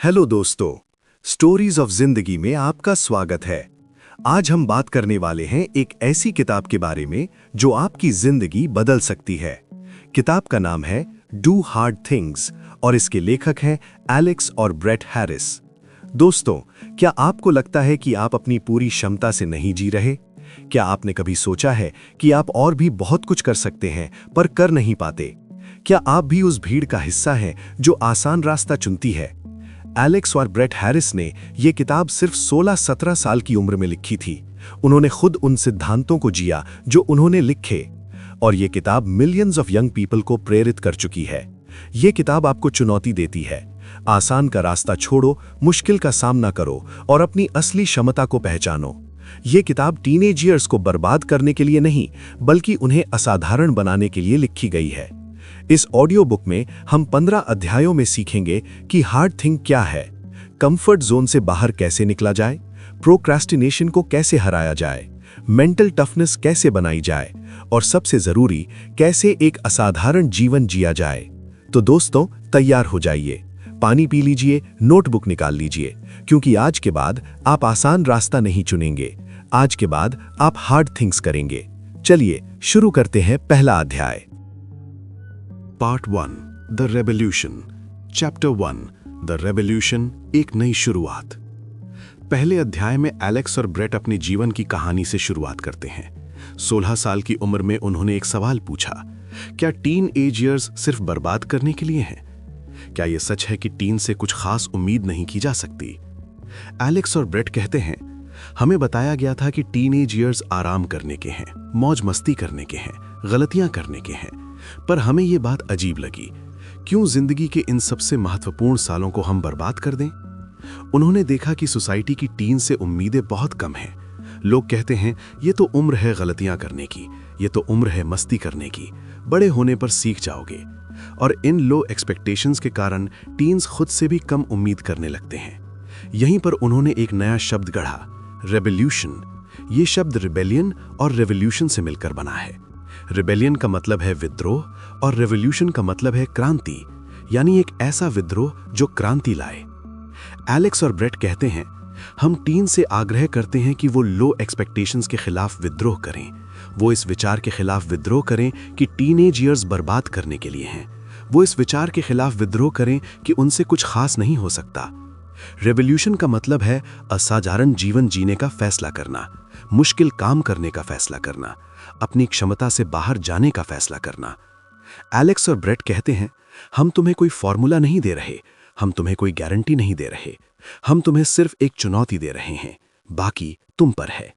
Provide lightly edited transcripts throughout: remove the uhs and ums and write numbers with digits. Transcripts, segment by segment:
Hello दोस्तों, stories of जिंदगी में आपका स्वागत है। आज हम बात करने वाले हैं एक ऐसी किताब के बारे में जो आपकी जिंदगी बदल सकती है। किताब का नाम है डू हार्ड थिंग्स और इसके लेखक हैं एलेक्स और ब्रेट हैरिस। दोस्तों, क्या आपको लगता है कि आप अपनी पूरी क्षमता से नहीं जी रहे? क्या आपने कभी सोचा है कि आप और भी बहुत कुछ कर सकते हैं पर कर नहीं पाते? क्या आप भी उस भीड़ का हिस्सा हैं जो आसान रास्ता चुनती है? एलेक्स और ब्रेट हैरिस ने यह किताब सिर्फ 16-17 साल की उम्र में लिखी थी। उन्होंने खुद उन सिद्धांतों को जिया जो उन्होंने लिखे, और यह किताब मिलियंस ऑफ यंग पीपल को प्रेरित कर चुकी है। यह किताब आपको चुनौती देती है, आसान का रास्ता छोड़ो, मुश्किल का सामना करो और अपनी असली क्षमता को पहचानो। यह किताब टीनेज ईयर्स को बर्बाद करने के लिए नहीं, बल्कि उन्हें असाधारण बनाने के लिए लिखी गई है। इस ऑडियो बुक में हम 15 अध्यायों में सीखेंगे कि हार्ड थिंग क्या है, कंफर्ट जोन से बाहर कैसे निकला जाए, प्रोक्रेस्टिनेशन को कैसे हराया जाए, मेंटल टफनेस कैसे बनाई जाए और सबसे जरूरी, कैसे एक असाधारण जीवन जिया जाए। तो दोस्तों, तैयार हो जाइए, पानी पी लीजिए, नोटबुक निकाल लीजिए, क्योंकि आज के बाद आप आसान रास्ता नहीं चुनेंगे। आज के बाद आप हार्ड थिंग्स करेंगे। चलिए शुरू करते हैं पहला अध्याय। Part 1, the revolution. Chapter 1, the revolution, एक नई शुरुआत। पहले अध्याय में एलेक्स और ब्रेट अपनी जीवन की कहानी से शुरुआत करते हैं। 16 साल की उम्र में उन्होंने एक सवाल पूछा, क्या टीन एज ईयर्स सिर्फ बर्बाद करने के लिए हैं? क्या यह सच है कि टीन से कुछ खास उम्मीद नहीं की जा सकती? एलेक्स और ब्रेट कहते हैं, हमें बताया गया था कि टीन एज ईयर्स आराम करने के हैं, मौज मस्ती करने के हैं, गलतियां करने के हैं, पर हमें यह बात अजीब लगी। क्यों जिंदगी के इन सबसे महत्वपूर्ण सालों को हम बर्बाद कर दें? उन्होंने देखा कि सोसाइटी की टीन से उम्मीदें बहुत कम हैं। लोग कहते हैं, ये तो उम्र है गलतियां करने की, ये तो उम्र है मस्ती करने की, बड़े होने पर सीख जाओगे। और इन लो एक्सपेक्टेशंस के कारण टीन्स खुद से भी कम उम्मीद करने लगते हैं। यहीं पर उन्होंने एक नया शब्द गढ़ा, रेवोल्यूशन। ये शब्द रिबेलियन और रेवोल्यूशन से मिलकर बना है। रिबेलियन का मतलब है विद्रोह और रेवोल्यूशन का मतलब है क्रांति, यानी एक ऐसा विद्रोह जो क्रांति लाए। एलेक्स और ब्रेट कहते हैं, हम टीन से आग्रह करते हैं कि वो लो एक्सपेक्टेशंस के खिलाफ विद्रोह करें। वो इस विचार के खिलाफ विद्रोह करें कि टीनेज ईयर्स बर्बाद करने के लिए हैं। वो इस विचार के खिलाफ विद्रोह करें कि उनसे कुछ खास नहीं हो सकता। रेवोल्यूशन का मतलब है असाधारण जीवन जीने का फैसला करना, मुश्किल काम करने का फैसला करना, अपनी क्षमता से बाहर जाने का फैसला करना। एलेक्स और ब्रेट कहते हैं, हम तुम्हें कोई फॉर्मूला नहीं दे रहे, हम तुम्हें कोई गारंटी नहीं दे रहे, हम तुम्हें सिर्फ एक चुनौती दे रहे हैं, बाकी तुम पर है।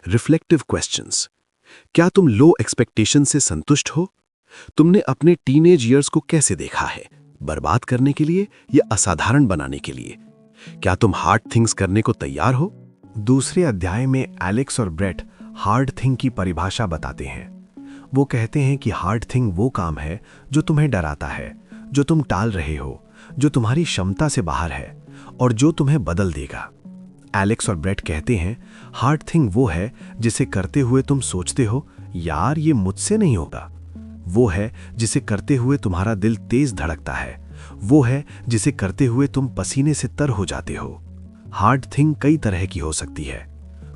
Reflective questions. क्या तुम लो एक्सपेक्टेशन से संतुष्ट हो? तुमने अपने टीनेज ईयर्स को कैसे देखा है, बर्बाद करने के लिए या असाधारण बनाने के लिए? क्या तुम हार्ड थिंग्स करने को तैयार हो? दूसरे अध्याय में एलेक्स और ब्रेट हार्ड थिंग की परिभाषा बताते हैं। वो कहते हैं कि हार्ड थिंग वो काम है जो तुम्हें डराता है, जो तुम टाल रहे हो, जो तुम्हारी क्षमता से बाहर है और जो तुम्हें बदल देगा। एलेक्स और ब्रेट कहते हैं, हार्ड थिंग वो है जिसे करते हुए तुम सोचते हो, यार ये मुझसे नहीं होगा। वो है जिसे करते हुए तुम्हारा दिल तेज धड़कता है। वो है जिसे करते हुए तुम पसीने से तर हो जाते हो। हार्ड थिंग कई तरह की हो सकती है।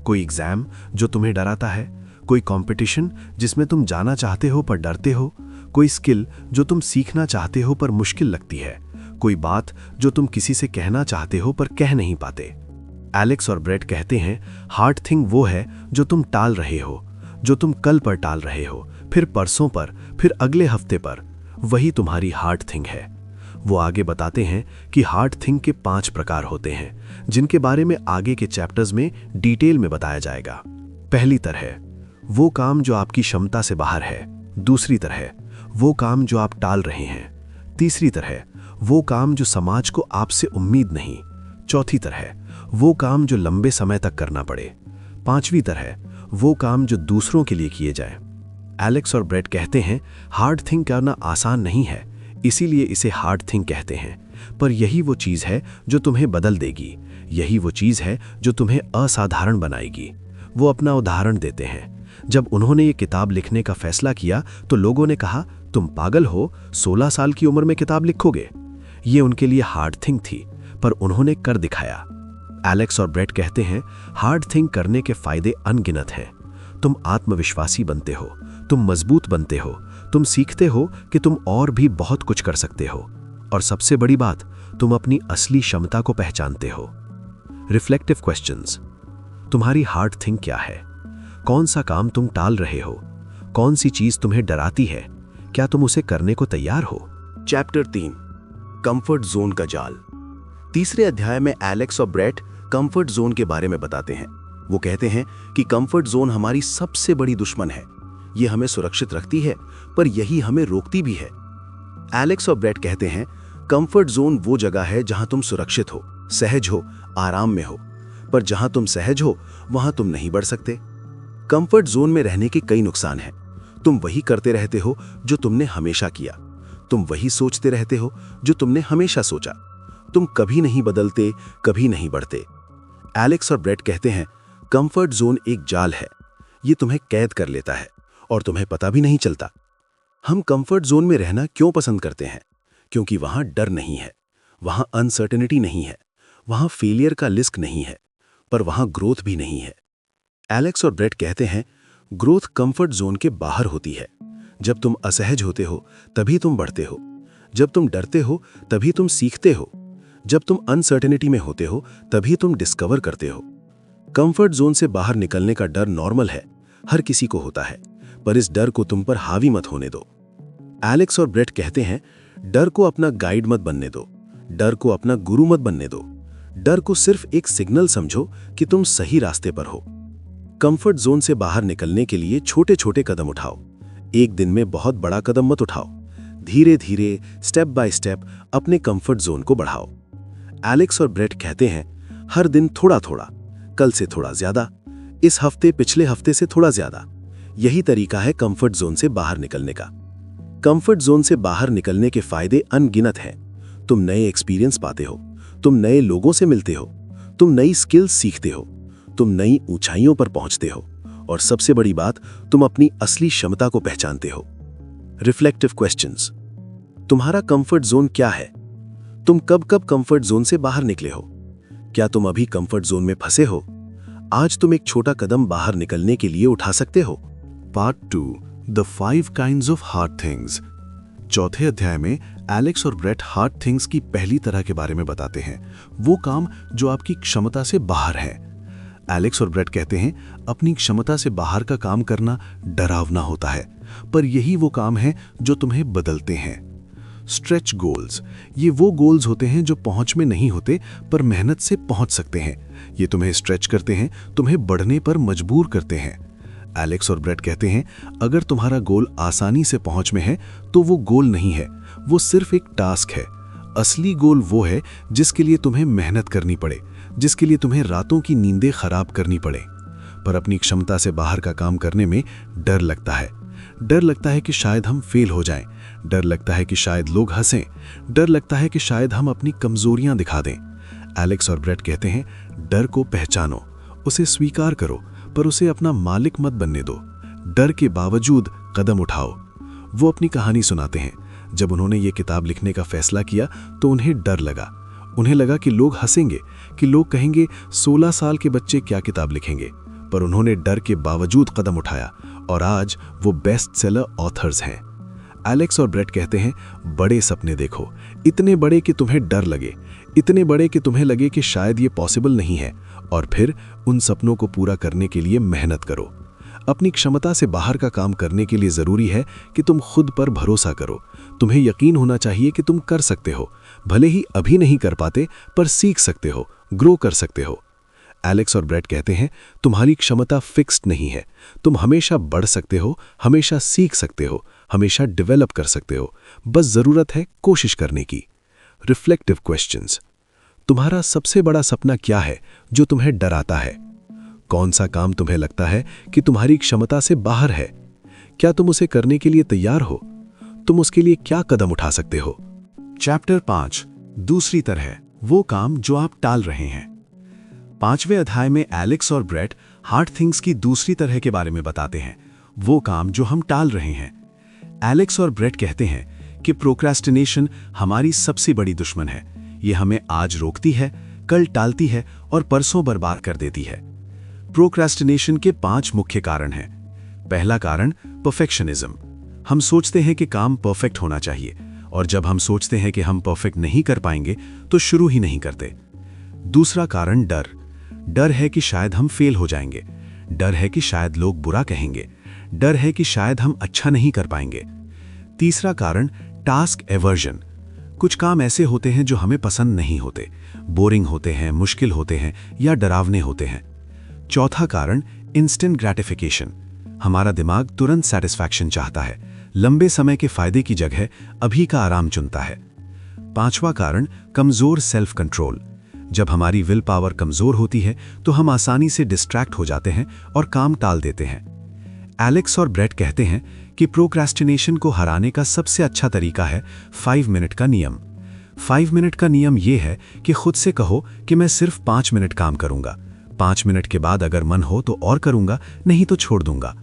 कोई एग्जाम जो तुम्हें डराता है, कोई कंपटीशन जिसमें तुम जाना चाहते हो पर डरते हो, कोई स्किल जो तुम सीखना चाहते हो पर मुश्किल लगती है, कोई बात जो तुम किसी से कहना चाहते हो पर कह नहीं पाते। एलेक्स और ब्रेट कहते हैं, हार्ड थिंग वो है जो तुम टाल रहे हो, जो तुम कल पर टाल रहे हो, फिर परसों पर, फिर अगले हफ्ते पर, वही तुम्हारी हार्ड थिंग है। वो आगे बताते हैं कि हार्ड थिंग के 5 प्रकार होते हैं, जिनके बारे में आगे के चैप्टर्स में डिटेल में बताया जाएगा। पहली तरह, वो काम जो आपकी क्षमता से बाहर है। दूसरी तरह, वो काम जो आप टाल रहे हैं। तीसरी तरह, वो काम जो समाज को आपसे उम्मीद नहीं। चौथी तरह, वो काम जो लंबे समय तक करना पड़े। पांचवी तरह, वो काम जो दूसरों के लिए किए जाए। एलेक्स और ब्रेट कहते हैं, हार्ड थिंग करना आसान नहीं है, इसीलिए इसे हार्ड थिंग कहते हैं, पर यही वो चीज़ है जो तुम्हें बदल देगी, यही वो चीज़ है जो तुम्हें असाधारण बनाएगी। वो अपना उदाहरण देते हैं, जब उन्होंने ये किताब लिखने का फैसला किया तो लोगों ने कहा, तुम पागल हो, 16 साल की उम्र में किताब लिखोगे? ये उनके लिए हार्ड थिंग थी, पर उन्होंने कर दिखाया। एलेक्स और ब्रेट कहते हैं, हार्ड थिंग करने के फायदे अनगिनत हैं। तुम आत्मविश्वासी बनते हो, तुम मजबूत बनते हो, तुम सीखते हो कि तुम और भी बहुत कुछ कर सकते हो, और सबसे बड़ी बात, तुम अपनी असली क्षमता को पहचानते हो। Reflective questions. तुम्हारी हार्ड थिंग क्या है? कौन सा काम तुम टाल रहे हो? कौन सी चीज तुम्हें डराती है? क्या तुम उसे करने को तैयार हो? चैप्टर 3, कंफर्ट जोन का जाल। तीसरे अध्याय में एलेक्स और ब्रेट कंफर्ट जोन के बारे में बताते हैं। वो कहते हैं कि कंफर्ट जोन हमारी सबसे बड़ी दुश्मन है। ये हमें सुरक्षित रखती है, पर यही हमें रोकती भी है। एलेक्स और ब्रेट कहते हैं, कंफर्ट जोन वो जगह है जहां तुम सुरक्षित हो, सहज हो, आराम में हो, पर जहां तुम सहज हो वहां तुम नहीं बढ़ सकते। कंफर्ट जोन में रहने के कई नुकसान हैं। तुम वही करते रहते हो जो तुमने हमेशा किया। तुम वही सोचते रहते हो जो तुमने हमेशा सोचा। तुम कभी नहीं बदलते, कभी नहीं बढ़ते। एलेक्स और ब्रेट कहते हैं, कंफर्ट जोन एक जाल है। ये तुम्हें कैद कर लेता है और तुम्हें पता भी नहीं चलता। हम कंफर्ट जोन में रहना क्यों पसंद करते हैं? क्योंकि वहां डर नहीं है, वहां अनसर्टेनिटी नहीं है, वहां फेलियर का रिस्क नहीं है, पर वहां ग्रोथ भी नहीं है। एलेक्स और ब्रेट कहते हैं, ग्रोथ कंफर्ट जोन के बाहर होती है। जब तुम असहज होते हो तभी तुम बढ़ते हो। जब तुम डरते हो तभी तुम सीखते हो। जब तुम अनसर्टेनिटी में होते हो तभी तुम डिस्कवर करते हो। कंफर्ट जोन से बाहर निकलने का डर नॉर्मल है, हर किसी को होता है, पर इस डर को तुम पर हावी मत होने दो। एलेक्स और ब्रेट कहते हैं, डर को अपना गाइड मत बनने दो, डर को अपना गुरु मत बनने दो। डर को सिर्फ एक सिग्नल समझो कि तुम सही रास्ते पर हो। कंफर्ट जोन से बाहर निकलने के लिए छोटे छोटे कदम उठाओ। एक दिन में बहुत बड़ा कदम मत उठाओ। धीरे धीरे, स्टेप बाय स्टेप अपने कंफर्ट जोन को बढ़ाओ। एलेक्स और ब्रेट कहते हैं, हर दिन थोड़ा थोड़ा, कल से थोड़ा ज्यादा, इस हफ्ते पिछले हफ्ते से थोड़ा ज्यादा। यही तरीका है कंफर्ट जोन से बाहर निकलने का। कंफर्ट जोन से बाहर निकलने के फायदे अनगिनत हैं। तुम नए एक्सपीरियंस पाते हो, तुम नए लोगों से मिलते हो, तुम नई स्किल्स सीखते हो, तुम नई ऊंचाइयों पर पहुंचते हो, और सबसे बड़ी बात, तुम अपनी असली क्षमता को पहचानते हो। Reflective questions. तुम्हारा कंफर्ट जोन क्या है? तुम कब कब कंफर्ट जोन से बाहर निकले हो? क्या तुम अभी कंफर्ट जोन में फंसे हो? आज तुम एक छोटा कदम बाहर निकलने के लिए उठा सकते हो। Part 2, the 5 kinds of hard things. चौथे अध्याय में एलेक्स और ब्रेट हार्ड थिंग्स की पहली तरह के बारे में बताते हैं, वो काम जो आपकी क्षमता से बाहर है। एलेक्स और ब्रेट कहते हैं, अपनी क्षमता से बाहर का काम करना डरावना होता है, पर यही वो काम है जो तुम्हें बदलते हैं। Stretch goals. ये वो गोल्स होते हैं जो पहुंच में नहीं होते, पर मेहनत से पहुंच सकते हैं। ये तुम्हें स्ट्रेच करते हैं, तुम्हें बढ़ने पर मजबूर करते हैं। एलेक्स और ब्रेट कहते हैं, अगर तुम्हारा गोल आसानी से पहुंच में है तो वो गोल नहीं है, वो सिर्फ एक टास्क है। असली गोल वो है जिसके लिए तुम्हें मेहनत करनी पड़े, जिसके लिए तुम्हें रातों की नींदें खराब करनी पड़े। पर अपनी क्षमता से बाहर का काम करने में डर लगता है। डर लगता है कि शायद हम फेल हो जाएं, डर लगता है कि शायद लोग हंसें, डर लगता है कि शायद हम अपनी कमजोरियां दिखा दें। एलेक्स और ब्रेट कहते हैं, डर को पहचानो, उसे स्वीकार करो, पर उसे अपना मालिक मत बनने दो। डर के बावजूद कदम उठाओ। वो अपनी कहानी सुनाते हैं, जब उन्होंने ये किताब लिखने का फैसला किया तो उन्हें डर लगा। उन्हें लगा कि लोग हंसेंगे, कि लोग कहेंगे 16 साल के बच्चे क्या किताब लिखेंगे, पर उन्होंने डर के बावजूद कदम उठाया और आज वो बेस्ट सेलर ऑथर्स हैं। एलेक्स और ब्रेट कहते हैं, बड़े सपने देखो, इतने बड़े कि तुम्हें डर लगे, इतने बड़े कि तुम्हें लगे कि शायद ये पॉसिबल नहीं है, और फिर उन सपनों को पूरा करने के लिए मेहनत करो। अपनी क्षमता से बाहर का काम करने के लिए जरूरी है कि तुम खुद पर भरोसा करो। तुम्हें यकीन होना चाहिए कि तुम कर सकते हो, भले ही अभी नहीं कर पाते, पर सीख सकते हो, ग्रो कर सकते हो। एलेक्स और ब्रेट कहते हैं, तुम्हारी क्षमता फिक्स्ड नहीं है, तुम हमेशा बढ़ सकते हो, हमेशा सीख सकते हो, हमेशा डेवलप कर सकते हो, बस जरूरत है कोशिश करने की। Reflective questions. तुम्हारा सबसे बड़ा सपना क्या है जो तुम्हें डराता है? कौन सा काम तुम्हें लगता है कि तुम्हारी क्षमता से बाहर है? क्या तुम उसे करने के लिए तैयार हो? तुम उसके लिए क्या कदम उठा सकते हो? चैप्टर 5, दूसरी तरह, वो काम जो आप टाल रहे हैं। 5वें अध्याय में एलेक्स और ब्रेट हार्ड थिंग्स की दूसरी तरह के बारे में बताते हैं, वो काम जो हम टाल रहे हैं। एलेक्स और ब्रेट कहते हैं कि प्रोक्रेस्टिनेशन हमारी सबसे बड़ी दुश्मन है। ये हमें आज रोकती है, कल टालती है और परसों बर्बाद कर देती है। प्रोक्रेस्टिनेशन के 5 मुख्य कारण हैं। पहला कारण परफेक्शनिज्म। हम सोचते हैं कि काम परफेक्ट होना चाहिए, और जब हम सोचते हैं कि हम परफेक्ट नहीं कर पाएंगे तो शुरू ही नहीं करते। दूसरा कारण डर। डर है कि शायद हम फेल हो जाएंगे, डर है कि शायद लोग बुरा कहेंगे, डर है कि शायद हम अच्छा नहीं कर पाएंगे। तीसरा कारण टास्क एवर्जन। कुछ काम ऐसे होते हैं जो हमें पसंद नहीं होते, बोरिंग होते हैं, मुश्किल होते हैं या डरावने होते हैं। चौथा कारण इंस्टेंट ग्रेटिफिकेशन। हमारा दिमाग तुरंत सेटिस्फैक्शन चाहता है, लंबे समय के फायदे की जगह अभी का आराम चुनता है। पांचवा कारण कमजोर सेल्फ कंट्रोल। जब हमारी विल पावर कमजोर होती है तो हम आसानी से डिस्ट्रैक्ट हो जाते हैं और काम टाल देते हैं। एलेक्स और ब्रेट कहते हैं कि प्रोक्रेस्टिनेशन को हराने का सबसे अच्छा तरीका है 5 मिनट का नियम। 5 मिनट का नियम यह है कि खुद से कहो कि मैं सिर्फ 5 मिनट काम करूंगा, 5 मिनट के बाद अगर मन हो तो और करूंगा, नहीं तो छोड़ दूंगा।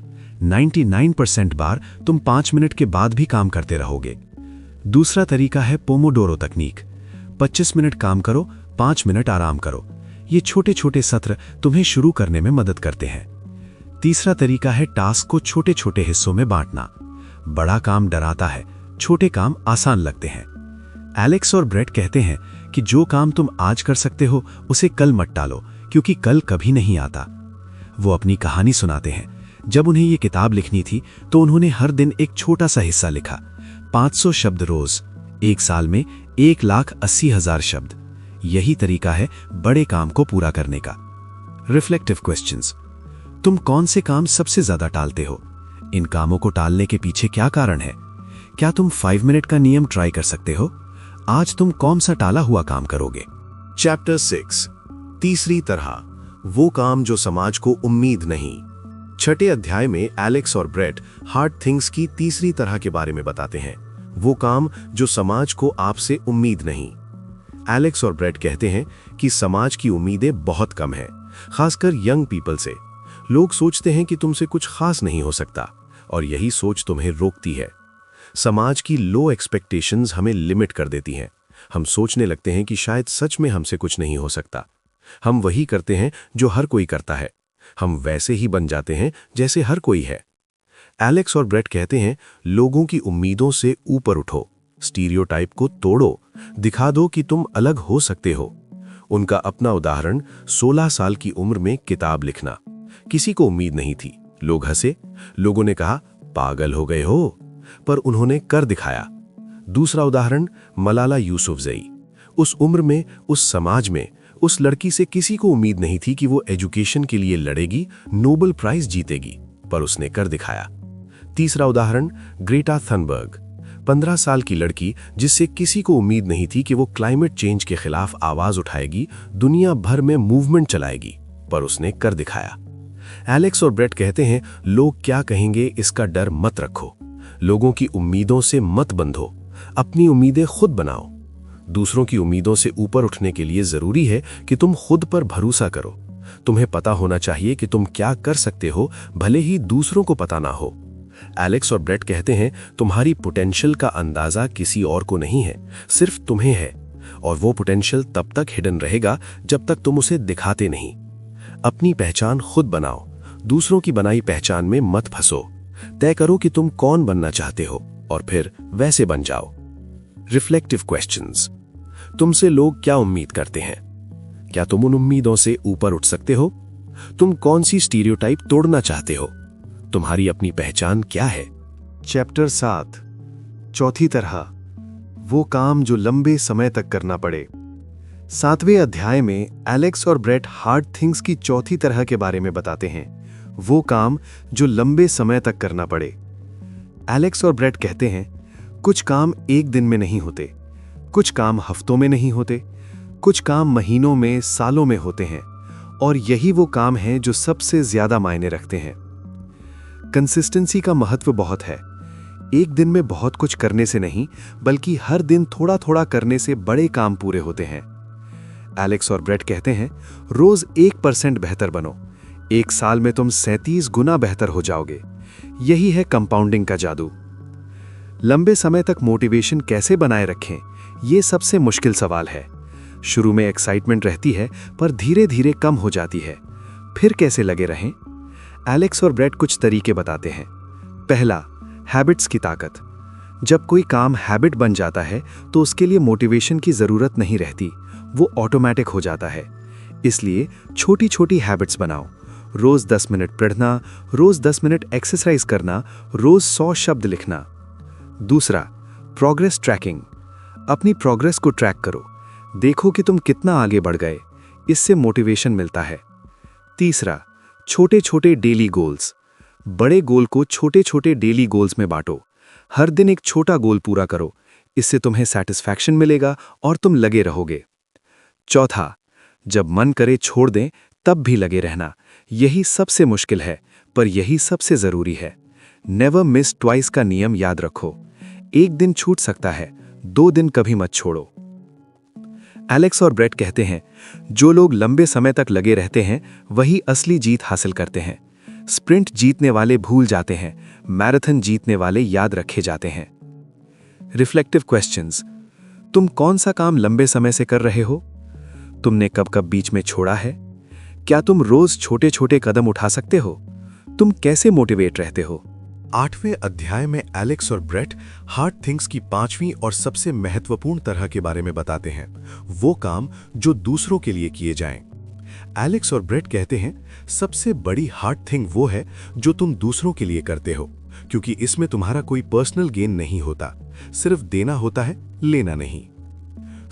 99% बार तुम 5 मिनट के बाद भी काम करते रहोगे। दूसरा तरीका है पोमोडोरो तकनीक। 25 मिनट काम करो, 5 मिनट आराम करो। ये छोटे छोटे सत्र तुम्हें शुरू करने में मदद करते हैं। तीसरा तरीका है टास्क को छोटे छोटे हिस्सों में बांटना। बड़ा काम डराता है, छोटे काम आसान लगते हैं। एलेक्स और ब्रेट कहते हैं कि जो काम तुम आज कर सकते हो उसे कल मत टालो, क्योंकि कल कभी नहीं आता। वो अपनी कहानी सुनाते हैं। जब उन्हें ये किताब लिखनी थी तो उन्होंने हर दिन एक छोटा सा हिस्सा लिखा, 500 शब्द रोज, एक साल में 1,80,000 शब्द। यही तरीका है बड़े काम को पूरा करने का। Reflective questions. तुम कौन से काम सबसे ज्यादा टालते हो? इन कामों को टालने के पीछे क्या कारण है? क्या तुम 5 मिनट का नियम ट्राई कर सकते हो? आज तुम कौन सा टाला हुआ काम करोगे? चैप्टर 6, तीसरी तरह, वो काम जो समाज को उम्मीद नहीं। छठे अध्याय में एलेक्स और ब्रेट हार्ड थिंग्स की तीसरी तरह के बारे में बताते हैं, वो काम जो समाज को आपसे उम्मीद नहीं। एलेक्स और ब्रेट कहते हैं कि समाज की उम्मीदें बहुत कम हैं, खासकर यंग पीपल से। लोग सोचते हैं कि तुमसे कुछ खास नहीं हो सकता, और यही सोच तुम्हें रोकती है। समाज की लो एक्सपेक्टेशंस हमें लिमिट कर देती हैं। हम सोचने लगते हैं कि शायद सच में हमसे कुछ नहीं हो सकता। हम वही करते हैं जो हर कोई करता है। हम वैसे ही बन जाते हैं जैसे हर कोई है। एलेक्स और ब्रेट कहते हैं, लोगों की उम्मीदों से ऊपर उठो, स्टीरियोटाइप को तोड़ो, दिखा दो कि तुम अलग हो सकते हो। उनका अपना उदाहरण 16 साल की उम्र में किताब लिखना। किसी को उम्मीद नहीं थी, लोग हंसे, लोगों ने कहा पागल हो गए हो, पर उन्होंने कर दिखाया। दूसरा उदाहरण मलाला यूसुफजई। उस उम्र में, उस समाज में, उस लड़की से किसी को उम्मीद नहीं थी कि वो एजुकेशन के लिए लड़ेगी, नोबेल प्राइज जीतेगी, पर उसने कर दिखाया। तीसरा उदाहरण ग्रेटा थनबर्ग। 15 साल की लड़की जिससे किसी को उम्मीद नहीं थी कि वो क्लाइमेट चेंज के खिलाफ आवाज उठाएगी, दुनिया भर में मूवमेंट चलाएगी, पर उसने कर दिखाया। एलेक्स और ब्रेट कहते हैं, लोग क्या कहेंगे इसका डर मत रखो, लोगों की उम्मीदों से मत बंधो, अपनी उम्मीदें खुद बनाओ। दूसरों की उम्मीदों से ऊपर उठने के लिए जरूरी है कि तुम खुद पर भरोसा करो। तुम्हें पता होना चाहिए कि तुम क्या कर सकते हो, भले ही दूसरों को पता ना हो। एलेक्स और ब्रेट कहते हैं, तुम्हारी पोटेंशियल का अंदाजा किसी और को नहीं है, सिर्फ तुम्हें है, और वो पोटेंशियल तब तक हिडन रहेगा जब तक तुम उसे दिखाते नहीं। अपनी पहचान खुद बनाओ, दूसरों की बनाई पहचान में मत फंसो। तय करो कि तुम कौन बनना चाहते हो और फिर वैसे बन जाओ। Reflective questions. तुमसे लोग क्या उम्मीद करते हैं? क्या तुम उन उम्मीदों से ऊपर उठ सकते हो? तुम कौन सी स्टीरियोटाइप तोड़ना चाहते हो? तुम्हारी अपनी पहचान क्या है? चैप्टर 7, चौथी तरह, वो काम जो लंबे समय तक करना पड़े। 7वें अध्याय में एलेक्स और ब्रेट हार्ड थिंग्स की चौथी तरह के बारे में बताते हैं, वो काम जो लंबे समय तक करना पड़े। एलेक्स और ब्रेट कहते हैं, कुछ काम एक दिन में नहीं होते, कुछ काम हफ्तों में नहीं होते, कुछ काम महीनों में, सालों में होते हैं, और यही वो काम है जो सबसे ज्यादा मायने रखते हैं। कंसिस्टेंसी का महत्व बहुत है। एक दिन में बहुत कुछ करने से नहीं, बल्कि हर दिन थोड़ा थोड़ा करने से बड़े काम पूरे होते हैं। एलेक्स और ब्रेट कहते हैं, रोज 1% बेहतर बनो, एक साल में तुम 37 गुना बेहतर हो जाओगे। यही है कंपाउंडिंग का जादू। लंबे समय तक मोटिवेशन कैसे बनाए रखें, यह सबसे मुश्किल सवाल है। शुरू में एक्साइटमेंट रहती है पर धीरे धीरे कम हो जाती है। फिर कैसे लगे रहें? एलेक्स और ब्रेट कुछ तरीके बताते हैं। पहला, हैबिट्स की ताकत। जब कोई काम हैबिट बन जाता है तो उसके लिए मोटिवेशन की ज़रूरत नहीं रहती, वो ऑटोमेटिक हो जाता है। इसलिए छोटी छोटी हैबिट्स बनाओ। रोज़ 10 मिनट पढ़ना, रोज़ 10 मिनट एक्सरसाइज करना, रोज़ 100 शब्द लिखना। दूसरा, प्रोग्रेस ट्रैकिंग। अपनी प्रोग्रेस को ट्रैक करो, देखो कि तुम कितना आगे बढ़ गए, इससे मोटिवेशन मिलता है। तीसरा, छोटे छोटे डेली गोल्स। बड़े गोल को छोटे छोटे डेली गोल्स में बांटो। हर दिन एक छोटा गोल पूरा करो, इससे तुम्हें सेटिस्फैक्शन मिलेगा और तुम लगे रहोगे। चौथा, जब मन करे छोड़ दें तब भी लगे रहना। यही सबसे मुश्किल है पर यही सबसे जरूरी है। नेवर मिस ट्वाइस का नियम याद रखो। एक दिन छूट सकता है, 2 दिन कभी मत छोड़ो। एलेक्स और ब्रेट कहते हैं, जो लोग लंबे समय तक लगे रहते हैं वही असली जीत हासिल करते हैं। स्प्रिंट जीतने वाले भूल जाते हैं, मैराथन जीतने वाले याद रखे जाते हैं। Reflective questions. तुम कौन सा काम लंबे समय से कर रहे हो? तुमने कब कब बीच में छोड़ा है? क्या तुम रोज छोटे छोटे कदम उठा सकते हो? तुम कैसे मोटिवेट रहते हो? 8वें अध्याय में एलेक्स और ब्रेट हार्ड थिंग्स की 5वीं और सबसे महत्वपूर्ण तरह के बारे में बताते हैं, वो काम जो दूसरों के लिए किए जाएं। एलेक्स और ब्रेट कहते हैं, सबसे बड़ी हार्ड थिंग वो है जो तुम दूसरों के लिए करते हो, क्योंकि इसमें तुम्हारा कोई पर्सनल गेन नहीं होता, सिर्फ देना होता है, लेना नहीं।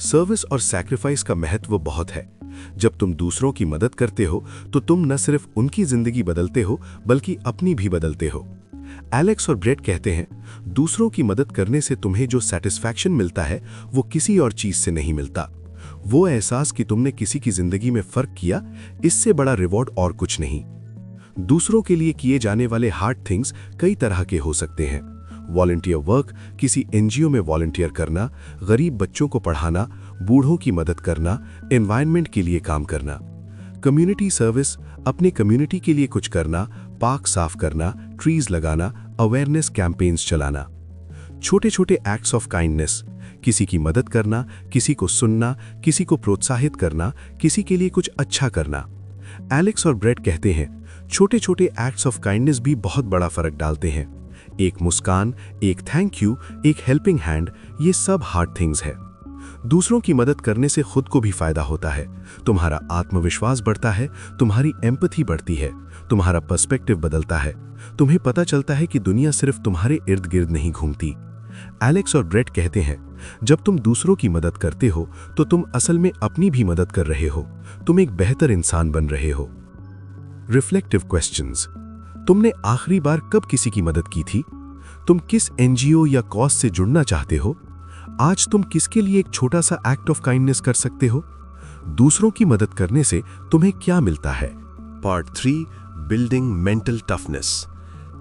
सर्विस और सैक्रिफाइस का महत्व बहुत है। जब तुम दूसरों की मदद करते हो तो तुम न सिर्फ उनकी जिंदगी बदलते हो बल्कि अपनी भी बदलते हो। एलेक्स और ब्रेट कहते हैं, दूसरों की मदद करने से तुम्हें जो सेटिस्फैक्शन मिलता है वो किसी और चीज से नहीं मिलता। वो एहसास कि तुमने किसी की जिंदगी में फर्क किया, इससे बड़ा रिवॉर्ड और कुछ नहीं। दूसरों के लिए किए जाने वाले हार्ड थिंग्स कई तरह के हो सकते हैं। वॉलंटियर वर्क, किसी एनजीओ में वॉलंटियर करना, गरीब बच्चों को पढ़ाना, बूढ़ों की मदद करना, एनवायरनमेंट के लिए काम करना। कम्युनिटी सर्विस, अपने कम्युनिटी के लिए कुछ करना, पार्क साफ करना, ट्रीज लगाना, अवेयरनेस कैंपेन्स चलाना। छोटे छोटे एक्ट्स ऑफ काइंडनेस, किसी की मदद करना, किसी को सुनना, किसी को प्रोत्साहित करना, किसी के लिए कुछ अच्छा करना। एलेक्स और ब्रेट कहते हैं, छोटे छोटे एक्ट्स ऑफ काइंडनेस भी बहुत बड़ा फर्क डालते हैं। एक मुस्कान, एक थैंक यू, एक हेल्पिंग हैंड, ये सब हार्ड थिंग्स है। दूसरों की मदद करने से खुद को भी फायदा होता है। तुम्हारा आत्मविश्वास बढ़ता है, तुम्हारी एम्पैथी बढ़ती है, तुम्हारा पर्सपेक्टिव बदलता है, तुम्हें पता चलता है कि दुनिया सिर्फ तुम्हारे इर्द गिर्द नहीं घूमती। एलेक्स और ब्रेट कहते हैं, जब तुम दूसरों की मदद करते हो तो तुम असल में अपनी भी मदद कर रहे हो, तुम एक बेहतर इंसान बन रहे हो। Reflective questions. तुमने आखिरी बार कब किसी की मदद की थी? तुम किस एनजीओ या कॉज से जुड़ना चाहते हो? आज तुम किसके लिए एक छोटा सा एक्ट ऑफ काइंडनेस कर सकते हो? दूसरों की मदद करने से तुम्हें क्या मिलता है? Part 3, building mental toughness.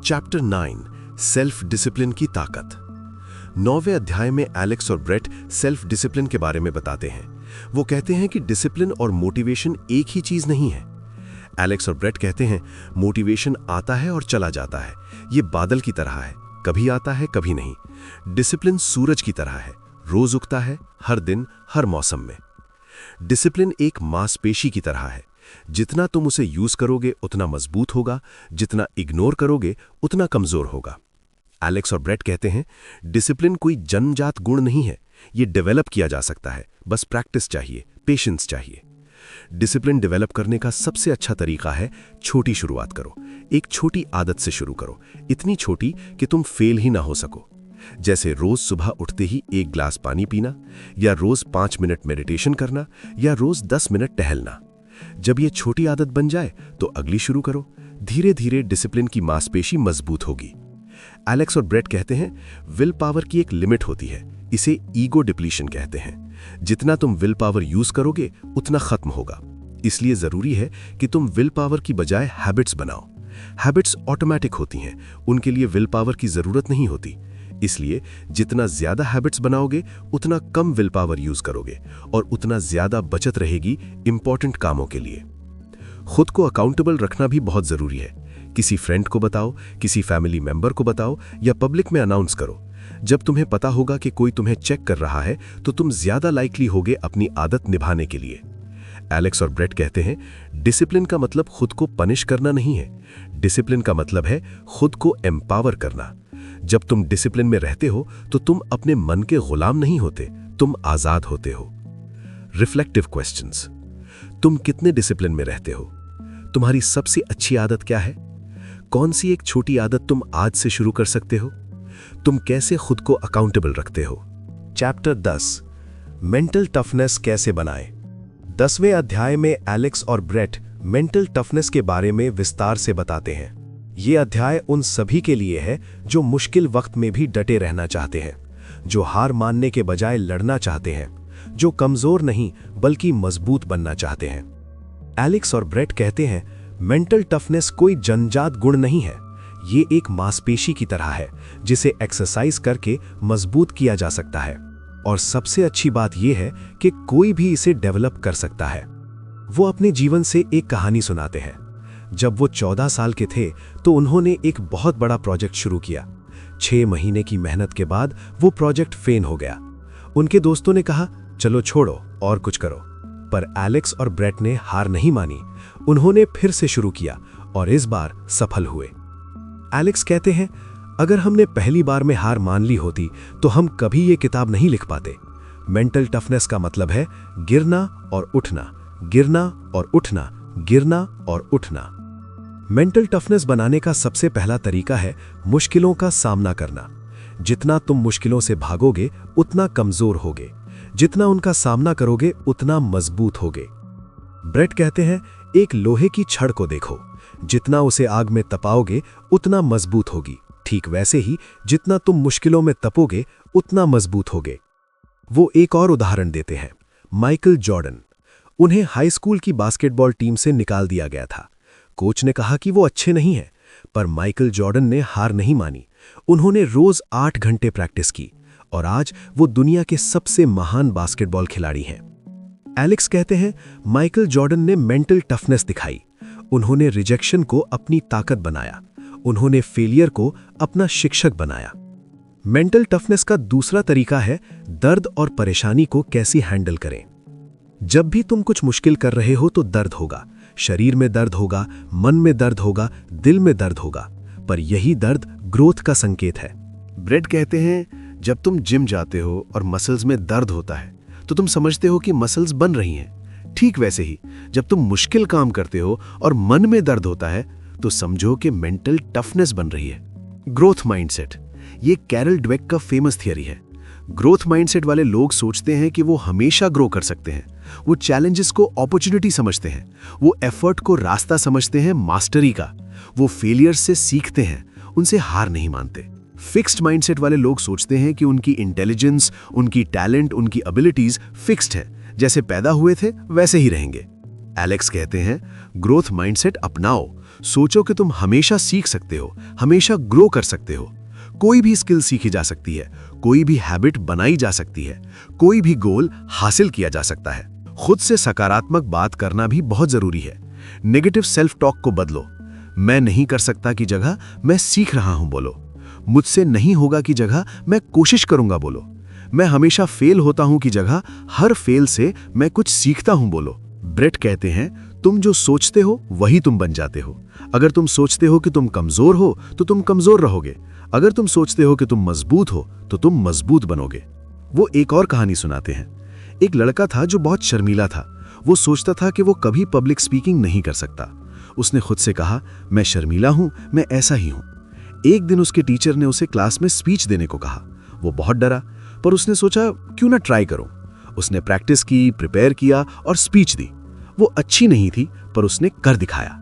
Chapter 9, self discipline की ताकत। 9वें अध्याय में एलेक्स और ब्रेट सेल्फ डिसिप्लिन के बारे में बताते हैं। वो कहते हैं कि डिसिप्लिन और मोटिवेशन एक ही चीज नहीं है। एलेक्स और ब्रेट कहते हैं, मोटिवेशन आता है और चला जाता है, ये बादल की तरह है, कभी आता है कभी नहीं। डिसिप्लिन सूरज की तरह है, रोज उगता है, हर दिन, हर मौसम में। डिसिप्लिन एक मांसपेशी की तरह है, जितना तुम उसे यूज करोगे उतना मजबूत होगा, जितना इग्नोर करोगे उतना कमजोर होगा। एलेक्स और ब्रेट कहते हैं, डिसिप्लिन कोई जन्मजात गुण नहीं है, ये डेवलप किया जा सकता है, बस प्रैक्टिस चाहिए, पेशेंस चाहिए। डिसिप्लिन डेवलप करने का सबसे अच्छा तरीका है, छोटी शुरुआत करो। एक छोटी आदत से शुरू करो, इतनी छोटी कि तुम फेल ही ना हो सको। जैसे रोज सुबह उठते ही 1 ग्लास पानी पीना, या रोज 5 मिनट मेडिटेशन करना, या रोज 10 मिनट टहलना। जब ये छोटी आदत बन जाए तो अगली शुरू करो। धीरे धीरे डिसिप्लिन की मांसपेशी मजबूत होगी। एलेक्स और ब्रेट कहते हैं, विल पावर की एक लिमिट होती है, इसे ईगो डिप्लीशन कहते हैं। जितना तुम विल पावर यूज करोगे उतना खत्म होगा। इसलिए जरूरी है कि तुम विल पावर की बजाय हैबिट्स बनाओ। हैबिट्स ऑटोमेटिक होती हैं, उनके लिए विल पावर की जरूरत नहीं होती। इसलिए जितना ज्यादा हैबिट्स बनाओगे उतना कम विल पावर यूज करोगे और उतना ज्यादा बचत रहेगी इंपॉर्टेंट कामों के लिए। खुद को अकाउंटेबल रखना भी बहुत जरूरी है। किसी फ्रेंड को बताओ, किसी फैमिली मेंबर को बताओ, या पब्लिक में अनाउंस करो। जब तुम्हें पता होगा कि कोई तुम्हें चेक कर रहा है तो तुम ज्यादा लाइकली होगे अपनी आदत निभाने के लिए। एलेक्स और ब्रेट कहते हैं, डिसिप्लिन का मतलब खुद को पनिश करना नहीं है, डिसिप्लिन का मतलब है खुद को एम्पावर करना। जब तुम डिसिप्लिन में रहते हो तो तुम अपने मन के गुलाम नहीं होते, तुम आजाद होते हो। Reflective questions. तुम कितने डिसिप्लिन में रहते हो? तुम्हारी सबसे अच्छी आदत क्या है? कौन सी एक छोटी आदत तुम आज से शुरू कर सकते हो? तुम कैसे खुद को अकाउंटेबल रखते हो? चैप्टर 10, मेंटल टफनेस कैसे बनाएं। 10वें अध्याय में एलेक्स और ब्रेट मेंटल टफनेस के बारे में विस्तार से बताते हैं। ये अध्याय उन सभी के लिए है जो मुश्किल वक्त में भी डटे रहना चाहते हैं, जो हार मानने के बजाय लड़ना चाहते हैं, जो कमजोर नहीं बल्कि मजबूत बनना चाहते हैं। एलेक्स और ब्रेट कहते हैं, मेंटल टफनेस कोई जन्मजात गुण नहीं है, ये एक मांसपेशी की तरह है जिसे एक्सरसाइज करके मजबूत किया जा सकता है। और सबसे अच्छी बात यह है कि कोई भी इसे डेवलप कर सकता है। वो अपने जीवन से एक कहानी सुनाते हैं। जब वो 14 साल के थे तो उन्होंने एक बहुत बड़ा प्रोजेक्ट शुरू किया। 6 महीने की मेहनत के बाद वो प्रोजेक्ट फेल हो गया। उनके दोस्तों ने कहा, चलो छोड़ो और कुछ करो। पर एलेक्स और ब्रेट ने हार नहीं मानी। उन्होंने फिर से शुरू किया और इस बार सफल हुए। एलेक्स कहते हैं, अगर हमने पहली बार में हार मान ली होती तो हम कभी ये किताब नहीं लिख पाते। मेंटल टफनेस का मतलब है गिरना और उठना, गिरना और उठना, गिरना और उठना। मेंटल टफनेस बनाने का सबसे पहला तरीका है मुश्किलों का सामना करना। जितना तुम मुश्किलों से भागोगे उतना कमजोर होगे, जितना उनका सामना करोगे उतना मजबूत होगे। ब्रेट कहते हैं, एक लोहे की छड़ को देखो, जितना उसे आग में तपाओगे उतना मजबूत होगी। ठीक वैसे ही जितना तुम मुश्किलों में तपोगे उतना मजबूत होगे। वो एक और उदाहरण देते हैं, माइकल जॉर्डन। उन्हें हाई स्कूल की बास्केटबॉल टीम से निकाल दिया गया था। कोच ने कहा कि वो अच्छे नहीं हैं, पर माइकल जॉर्डन ने हार नहीं मानी। उन्होंने रोज 8 घंटे प्रैक्टिस की और आज वो दुनिया के सबसे महान बास्केटबॉल खिलाड़ी हैं। एलेक्स कहते हैं, माइकल जॉर्डन ने मेंटल टफनेस दिखाई। उन्होंने रिजेक्शन को अपनी ताकत बनाया। उन्होंने फेलियर को अपना शिक्षक बनाया। मेंटल टफनेस का दूसरा तरीका है दर्द और परेशानी को कैसे हैंडल करें। जब भी तुम कुछ मुश्किल कर रहे हो तो दर्द होगा, शरीर में दर्द होगा, मन में दर्द होगा, दिल में दर्द होगा, पर यही दर्द ग्रोथ का संकेत है। ब्रेट कहते हैं, जब तुम जिम जाते हो और मसल्स में दर्द होता है तो तुम समझते हो कि मसल्स बन रही हैं। ठीक वैसे ही जब तुम मुश्किल काम करते हो और मन में दर्द होता है तो समझो कि मेंटल टफनेस बन रही है। ग्रोथ माइंडसेट, ये कैरल ड्वेक का फेमस थियरी है। ग्रोथ माइंडसेट वाले लोग सोचते हैं कि वो हमेशा ग्रो कर सकते हैं। वो चैलेंजेस को अपॉर्चुनिटी समझते हैं। वो एफर्ट को रास्ता समझते हैं मास्टरी का। वो फेलियर से सीखते हैं, उनसे हार नहीं मानते। फिक्स्ड माइंडसेट वाले लोग सोचते हैं कि उनकी इंटेलिजेंस, उनकी टैलेंट, उनकी एबिलिटीज फिक्स्ड है, जैसे पैदा हुए थे वैसे ही रहेंगे। एलेक्स कहते हैं, ग्रोथ माइंडसेट अपनाओ। सोचो कि तुम हमेशा सीख सकते हो, हमेशा ग्रो कर सकते हो। कोई भी स्किल सीखी जा सकती है, कोई भी हैबिट बनाई जा सकती है, कोई भी गोल हासिल किया जा सकता है। खुद से सकारात्मक बात करना भी बहुत जरूरी है। नेगेटिव सेल्फ टॉक को बदलो। मैं नहीं कर सकता की जगह मैं सीख रहा हूं बोलो। मुझसे नहीं होगा की जगह मैं कोशिश करूंगा बोलो। मैं हमेशा फेल होता हूं की जगह हर फेल से मैं कुछ सीखता हूं बोलो। ब्रेट कहते हैं, तुम जो सोचते हो वही तुम बन जाते हो। अगर तुम सोचते हो कि तुम कमजोर हो तो तुम कमजोर रहोगे। अगर तुम सोचते हो कि तुम मजबूत हो तो तुम मजबूत बनोगे। वो एक और कहानी सुनाते हैं। एक लड़का था जो बहुत शर्मीला था। वो सोचता था कि वो कभी पब्लिक स्पीकिंग नहीं कर सकता। उसने खुद से कहा, मैं शर्मीला हूं, मैं ऐसा ही हूं। एक दिन उसके टीचर ने उसे क्लास में स्पीच देने को कहा। वो बहुत डरा, पर उसने सोचा क्यों ना ट्राई करूं। उसने प्रैक्टिस की, प्रिपेयर किया और स्पीच दी। वो अच्छी नहीं थी, पर उसने कर दिखाया।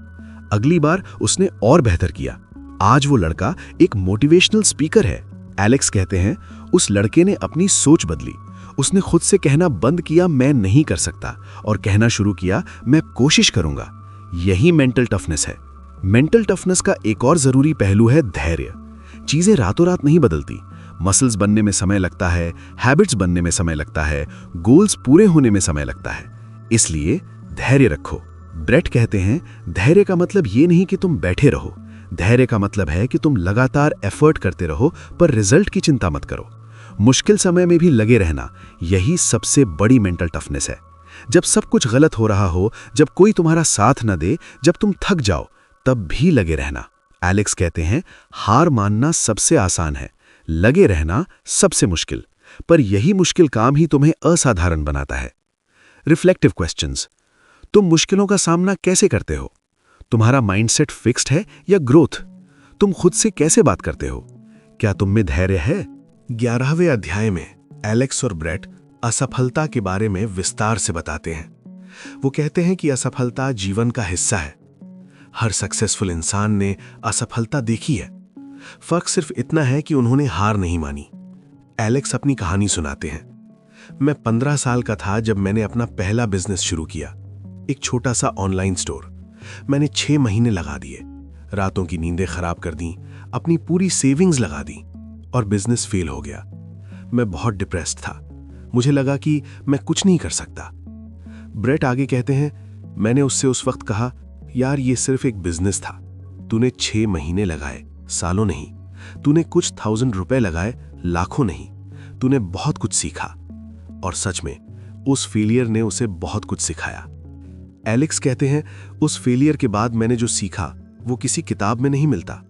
अगली बार उसने और बेहतर किया। आज वो लड़का एक मोटिवेशनल स्पीकर है। एलेक्स कहते हैं, उस लड़के ने अपनी सोच बदली। उसने खुद से कहना बंद किया, मैं नहीं कर सकता, और कहना शुरू किया, मैं कोशिश करूंगा। यही मेंटल टफनेस है। मेंटल टफनेस का एक और जरूरी पहलू है धैर्य। चीजें रातों रात नहीं बदलती। मसल्स बनने में समय लगता है, हैबिट्स बनने में समय लगता है, गोल्स पूरे होने में समय लगता है। इसलिए धैर्य रखो। ब्रेट कहते हैं, धैर्य का मतलब ये नहीं कि तुम बैठे रहो। धैर्य का मतलब है कि तुम लगातार एफर्ट करते रहो पर रिजल्ट की चिंता मत करो। मुश्किल समय में भी लगे रहना, यही सबसे बड़ी मेंटल टफनेस है। जब सब कुछ गलत हो रहा हो, जब कोई तुम्हारा साथ न दे, जब तुम थक जाओ, तब भी लगे रहना। एलेक्स कहते हैं, हार मानना सबसे आसान है, लगे रहना सबसे मुश्किल, पर यही मुश्किल काम ही तुम्हें असाधारण बनाता है। Reflective questions. तुम मुश्किलों का सामना कैसे करते हो? तुम्हारा माइंडसेट फिक्स्ड है या ग्रोथ? तुम खुद से कैसे बात करते हो? क्या तुम में धैर्य है? 11वें अध्याय में एलेक्स और ब्रेट असफलता के बारे में विस्तार से बताते हैं। वो कहते हैं कि असफलता जीवन का हिस्सा है। हर सक्सेसफुल इंसान ने असफलता देखी है। फर्क सिर्फ इतना है कि उन्होंने हार नहीं मानी। एलेक्स अपनी कहानी सुनाते हैं। मैं 15 साल का था जब मैंने अपना पहला बिजनेस शुरू किया, एक छोटा सा ऑनलाइन स्टोर। मैंने 6 महीने लगा दिए, रातों की नींदें खराब कर दी, अपनी पूरी सेविंग्स लगा दी और बिजनेस फेल हो गया। मैं बहुत डिप्रेस्ड था। मुझे लगा कि मैं कुछ नहीं कर सकता। ब्रेट आगे कहते हैं, मैंने उससे उस वक्त कहा, यार ये सिर्फ एक बिजनेस था। तूने 6 महीने लगाए, सालों नहीं। तूने कुछ 1000 रुपए लगाए, लाखों नहीं। तूने बहुत कुछ सीखा। और सच में उस फेलियर ने उसे बहुत कुछ सिखाया। एलेक्स कहते हैं, उस फेलियर के बाद मैंने जो सीखा वो किसी किताब में नहीं मिलता।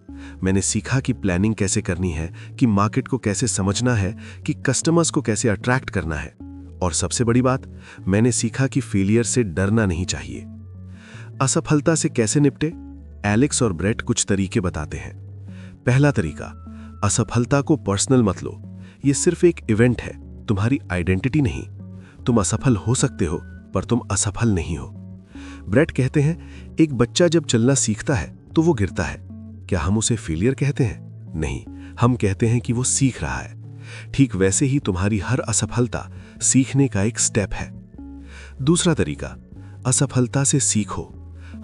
मैंने सीखा कि प्लानिंग कैसे करनी है, कि मार्केट को कैसे समझना है, कि कस्टमर्स को कैसे अट्रैक्ट करना है। और सबसे बड़ी बात, मैंने सीखा कि फेलियर से डरना नहीं चाहिए। असफलता से कैसे निपटे? एलेक्स और ब्रेट कुछ तरीके बताते हैं। पहला तरीका, असफलता को पर्सनल मत लो। ये सिर्फ एक इवेंट है, तुम्हारी आइडेंटिटी नहीं। तुम असफल हो सकते हो, पर तुम असफल नहीं हो। ब्रेट कहते हैं, एक बच्चा जब चलना सीखता है तो वो गिरता है। क्या हम उसे फेलियर कहते हैं? नहीं, हम कहते हैं कि वो सीख रहा है। ठीक वैसे ही तुम्हारी हर असफलता सीखने का एक स्टेप है। दूसरा तरीका, असफलता से सीखो।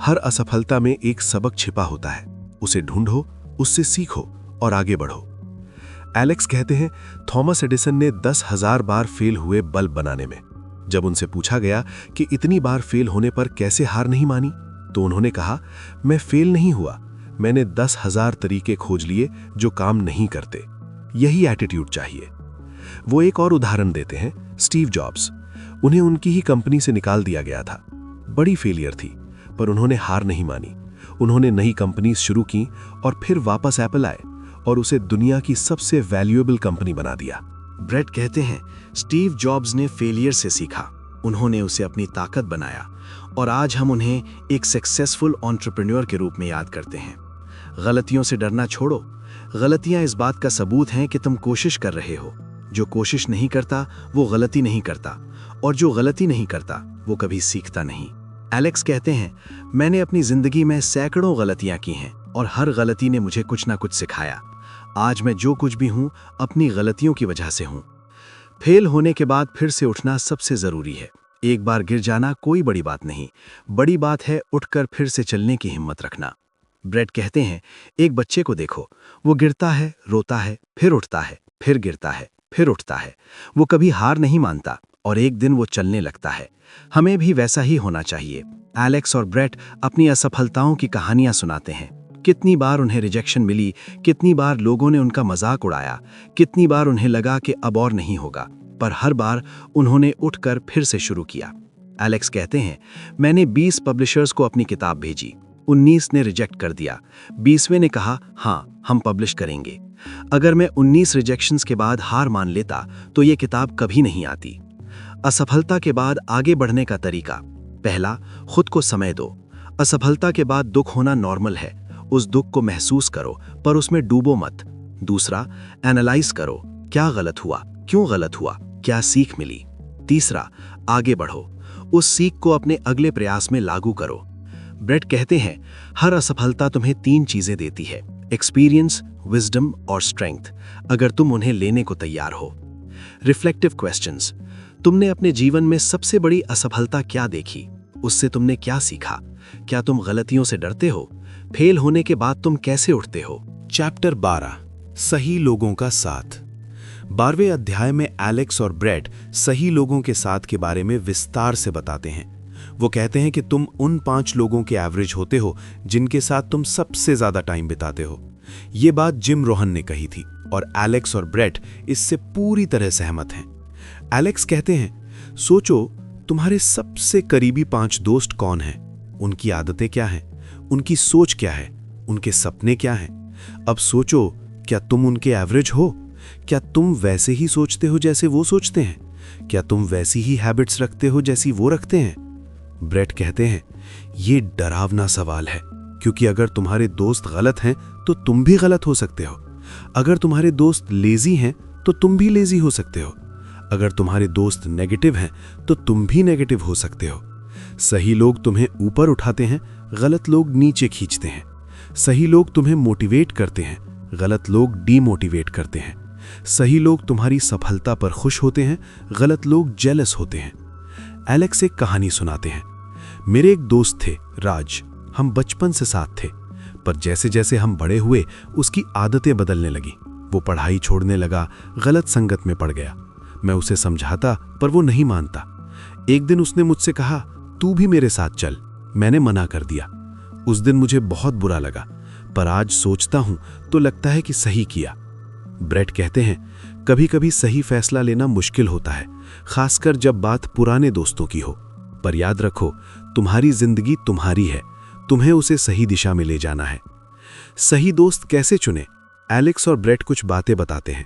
हर असफलता में एक सबक छिपा होता है, उसे ढूंढो, उससे सीखो और आगे बढ़ो। एलेक्स कहते हैं, थॉमस एडिसन ने 10,000 बार फेल हुए बल्ब बनाने में। जब उनसे पूछा गया कि इतनी बार फेल होने पर कैसे हार नहीं मानी, तो उन्होंने कहा, मैं फेल नहीं हुआ, मैंने 10,000 तरीके खोज लिए जो काम नहीं करते। यही एटीट्यूड चाहिए। वो एक और उदाहरण देते हैं, स्टीव जॉब्स। उन्हें उनकी ही कंपनी से निकाल दिया गया था। बड़ी फेलियर थी, पर उन्होंने हार नहीं मानी। उन्होंने नई कंपनीज शुरू की और फिर वापस एप्पल आए और उसे दुनिया की सबसे वैल्यूएबल कंपनी बना दिया। ब्रेट कहते हैं, स्टीव जॉब्स ने फेलियर से सीखा, उन्होंने उसे अपनी ताकत बनाया और आज हम उन्हें एक सक्सेसफुल एंटरप्रेन्योर के रूप में याद करते हैं। गलतियों से डरना छोड़ो। गलतियां इस बात का सबूत हैं कि तुम कोशिश कर रहे हो। जो कोशिश नहीं करता वो गलती नहीं करता, और जो गलती नहीं करता वो कभी सीखता नहीं। एलेक्स कहते हैं, मैंने अपनी जिंदगी में सैकड़ों गलतियां की हैं और हर गलती ने मुझे कुछ ना कुछ सिखाया। आज मैं जो कुछ भी हूं, अपनी गलतियों की वजह से हूं। फेल होने के बाद फिर से उठना सबसे जरूरी है। एक बार गिर जाना कोई बड़ी बात नहीं, बड़ी बात है उठकर फिर से चलने की हिम्मत रखना। ब्रेट कहते हैं, एक बच्चे को देखो, वो गिरता है, रोता है, फिर उठता है, फिर गिरता है, फिर उठता है। वो कभी हार नहीं मानता और एक दिन वो चलने लगता है। हमें भी वैसा ही होना चाहिए। एलेक्स और ब्रेट अपनी असफलताओं की कहानियां सुनाते हैं। कितनी बार उन्हें रिजेक्शन मिली, कितनी बार लोगों ने उनका मजाक उड़ाया, कितनी बार उन्हें लगा कि अब और नहीं होगा, पर हर बार उन्होंने उठकर फिर से शुरू किया। एलेक्स कहते हैं, मैंने 20 पब्लिशर्स को अपनी किताब भेजी, 19 ने रिजेक्ट कर दिया, 20वें ने कहा हाँ हम पब्लिश करेंगे। अगर मैं 19 रिजेक्शंस के बाद हार मान लेता तो ये किताब कभी नहीं आती। असफलता के बाद आगे बढ़ने का तरीका, पहला, खुद को समय दो। असफलता के बाद दुख होना नॉर्मल है, उस दुख को महसूस करो पर उसमें डूबो मत। दूसरा, एनालाइज करो, क्या गलत हुआ, क्यों गलत हुआ, क्या सीख मिली। तीसरा, आगे बढ़ो, उस सीख को अपने अगले प्रयास में लागू करो। ब्रेट कहते हैं, हर असफलता तुम्हें 3 चीजें देती है, एक्सपीरियंस, विजडम और स्ट्रेंथ, अगर तुम उन्हें लेने को तैयार हो। रिफ्लेक्टिव क्वेश्चंस, तुमने अपने जीवन में सबसे बड़ी असफलता क्या देखी, उससे तुमने क्या सीखा? क्या तुम गलतियों से डरते हो? फेल होने के बाद तुम कैसे उठते हो? चैप्टर 12, सही लोगों का साथ। 12वें अध्याय में एलेक्स और ब्रेट सही लोगों के साथ के बारे में विस्तार से बताते हैं। वो कहते हैं कि तुम उन 5 लोगों के एवरेज होते हो जिनके साथ तुम सबसे ज़्यादा टाइम बिताते हो। ये बात जिम रोहन ने कही थी और एलेक्स और ब्रेट इससे पूरी तरह सहमत हैं। एलेक्स कहते हैं, सोचो तुम्हारे सबसे करीबी 5 दोस्त कौन हैं, उनकी आदतें क्या हैं, उनकी सोच क्या है, उनके सपने क्या हैं। अब सोचो, क्या तुम उनके एवरेज हो? क्या तुम वैसे ही सोचते हो जैसे वो सोचते हैं? क्या तुम वैसी ही हैबिट्स रखते हो जैसी वो रखते हैं? ब्रेट कहते हैं, ये डरावना सवाल है, क्योंकि अगर तुम्हारे दोस्त गलत हैं तो तुम भी गलत हो सकते हो। अगर तुम्हारे दोस्त लेजी हैं तो तुम भी लेजी हो सकते हो। अगर तुम्हारे दोस्त नेगेटिव हैं तो तुम भी नेगेटिव हो सकते हो। सही लोग तुम्हें ऊपर उठाते हैं, गलत लोग नीचे खींचते हैं। सही लोग तुम्हें मोटिवेट करते हैं, गलत लोग डीमोटिवेट करते हैं। सही लोग तुम्हारी सफलता पर खुश होते हैं, गलत लोग जेलस होते हैं। एलेक्स एक कहानी सुनाते हैं। मेरे एक दोस्त थे राज, हम बचपन से साथ थे, पर जैसे जैसे हम बड़े हुए उसकी आदतें बदलने लगी। वो पढ़ाई छोड़ने लगा, गलत संगत में पड़ गया। मैं उसे समझाता पर वो नहीं मानता। एक दिन उसने मुझसे कहा, तू भी मेरे साथ चल। मैंने मना कर दिया। उस दिन मुझे बहुत बुरा लगा, पर आज सोचता हूं तो लगता है कि सही किया। ब्रेट कहते हैं, कभी कभी सही फैसला लेना मुश्किल होता है, खासकर जब बात पुराने दोस्तों की हो। पर याद रखो, तुम्हारी जिंदगी तुम्हारी है, तुम्हें उसे सही दिशा में ले जाना है। सही दोस्त कैसे चुने? एलेक्स और ब्रेट कुछ बातें बताते हैं।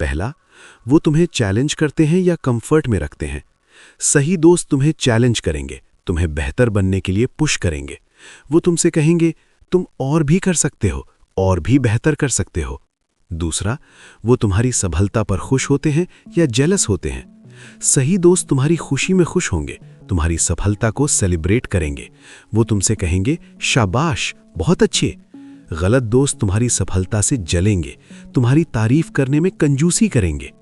पहला, वो तुम्हें चैलेंज करते हैं या कंफर्ट में रखते हैं। सही दोस्त तुम्हें चैलेंज करेंगे, तुम्हें बेहतर बनने के लिए पुश करेंगे। वो तुमसे कहेंगे, तुम और भी कर सकते हो, और भी बेहतर कर सकते हो। दूसरा, वो तुम्हारी सफलता पर खुश होते हैं या जेलस होते हैं। सही दोस्त तुम्हारी खुशी में खुश होंगे, तुम्हारी सफलता को सेलिब्रेट करेंगे। वो तुमसे कहेंगे, शाबाश, बहुत अच्छे। गलत दोस्त तुम्हारी सफलता से जलेंगे, तुम्हारी तारीफ करने में कंजूसी करेंगे।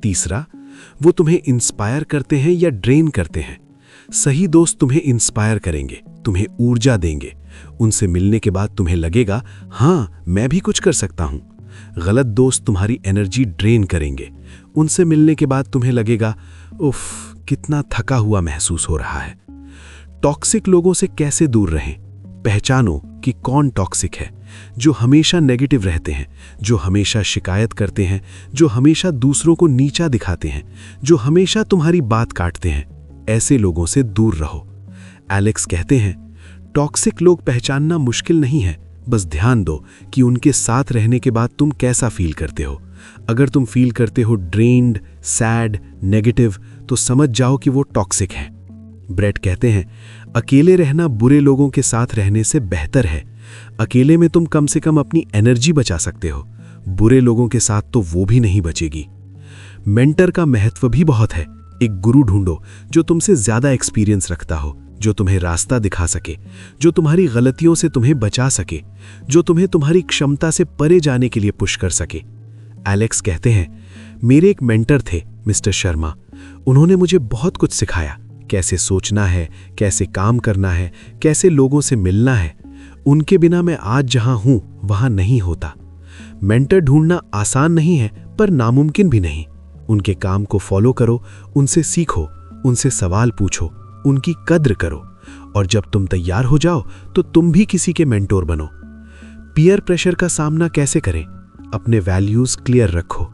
तीसरा, वो तुम्हें इंस्पायर करते हैं या ड्रेन करते हैं। सही दोस्त तुम्हें इंस्पायर करेंगे, तुम्हें ऊर्जा देंगे। उनसे मिलने के बाद तुम्हें लगेगा, हाँ, मैं भी कुछ कर सकता हूं। गलत दोस्त तुम्हारी एनर्जी ड्रेन करेंगे। उनसे मिलने के बाद तुम्हें लगेगा, उफ, कितना थका हुआ महसूस हो रहा है। टॉक्सिक लोगों से कैसे दूर रहें? पहचानो कि कौन टॉक्सिक है। जो हमेशा नेगेटिव रहते हैं, जो हमेशा शिकायत करते हैं, जो हमेशा दूसरों को नीचा दिखाते हैं, जो हमेशा तुम्हारी बात काटते हैं, ऐसे लोगों से दूर रहो। एलेक्स कहते हैं, टॉक्सिक लोग पहचानना मुश्किल नहीं है, बस ध्यान दो कि उनके साथ रहने के बाद तुम कैसा फील करते हो। अगर तुम फील करते हो ड्रेन्ड, सैड, नेगेटिव, तो समझ जाओ कि वो टॉक्सिक है। ब्रेट कहते हैं, अकेले रहना बुरे लोगों के साथ रहने से बेहतर है। अकेले में तुम कम से कम अपनी एनर्जी बचा सकते हो, बुरे लोगों के साथ तो वो भी नहीं बचेगी। मेंटर का महत्व भी बहुत है। एक गुरु ढूंढो जो तुमसे ज्यादा एक्सपीरियंस रखता हो, जो तुम्हें रास्ता दिखा सके, जो तुम्हारी गलतियों से तुम्हें बचा सके, जो तुम्हें तुम्हारी क्षमता से परे जाने के लिए पुश कर सके। एलेक्स कहते हैं, मेरे एक मेंटर थे मिस्टर शर्मा। उन्होंने मुझे बहुत कुछ सिखाया, कैसे सोचना है, कैसे काम करना है, कैसे लोगों से मिलना है। उनके बिना मैं आज जहां हूं वहां नहीं होता। मेंटर ढूंढना आसान नहीं है, पर नामुमकिन भी नहीं। उनके काम को फॉलो करो, उनसे सीखो, उनसे सवाल पूछो, उनकी कद्र करो, और जब तुम तैयार हो जाओ तो तुम भी किसी के मेंटोर बनो। पीयर प्रेशर का सामना कैसे करें? अपने वैल्यूज क्लियर रखो।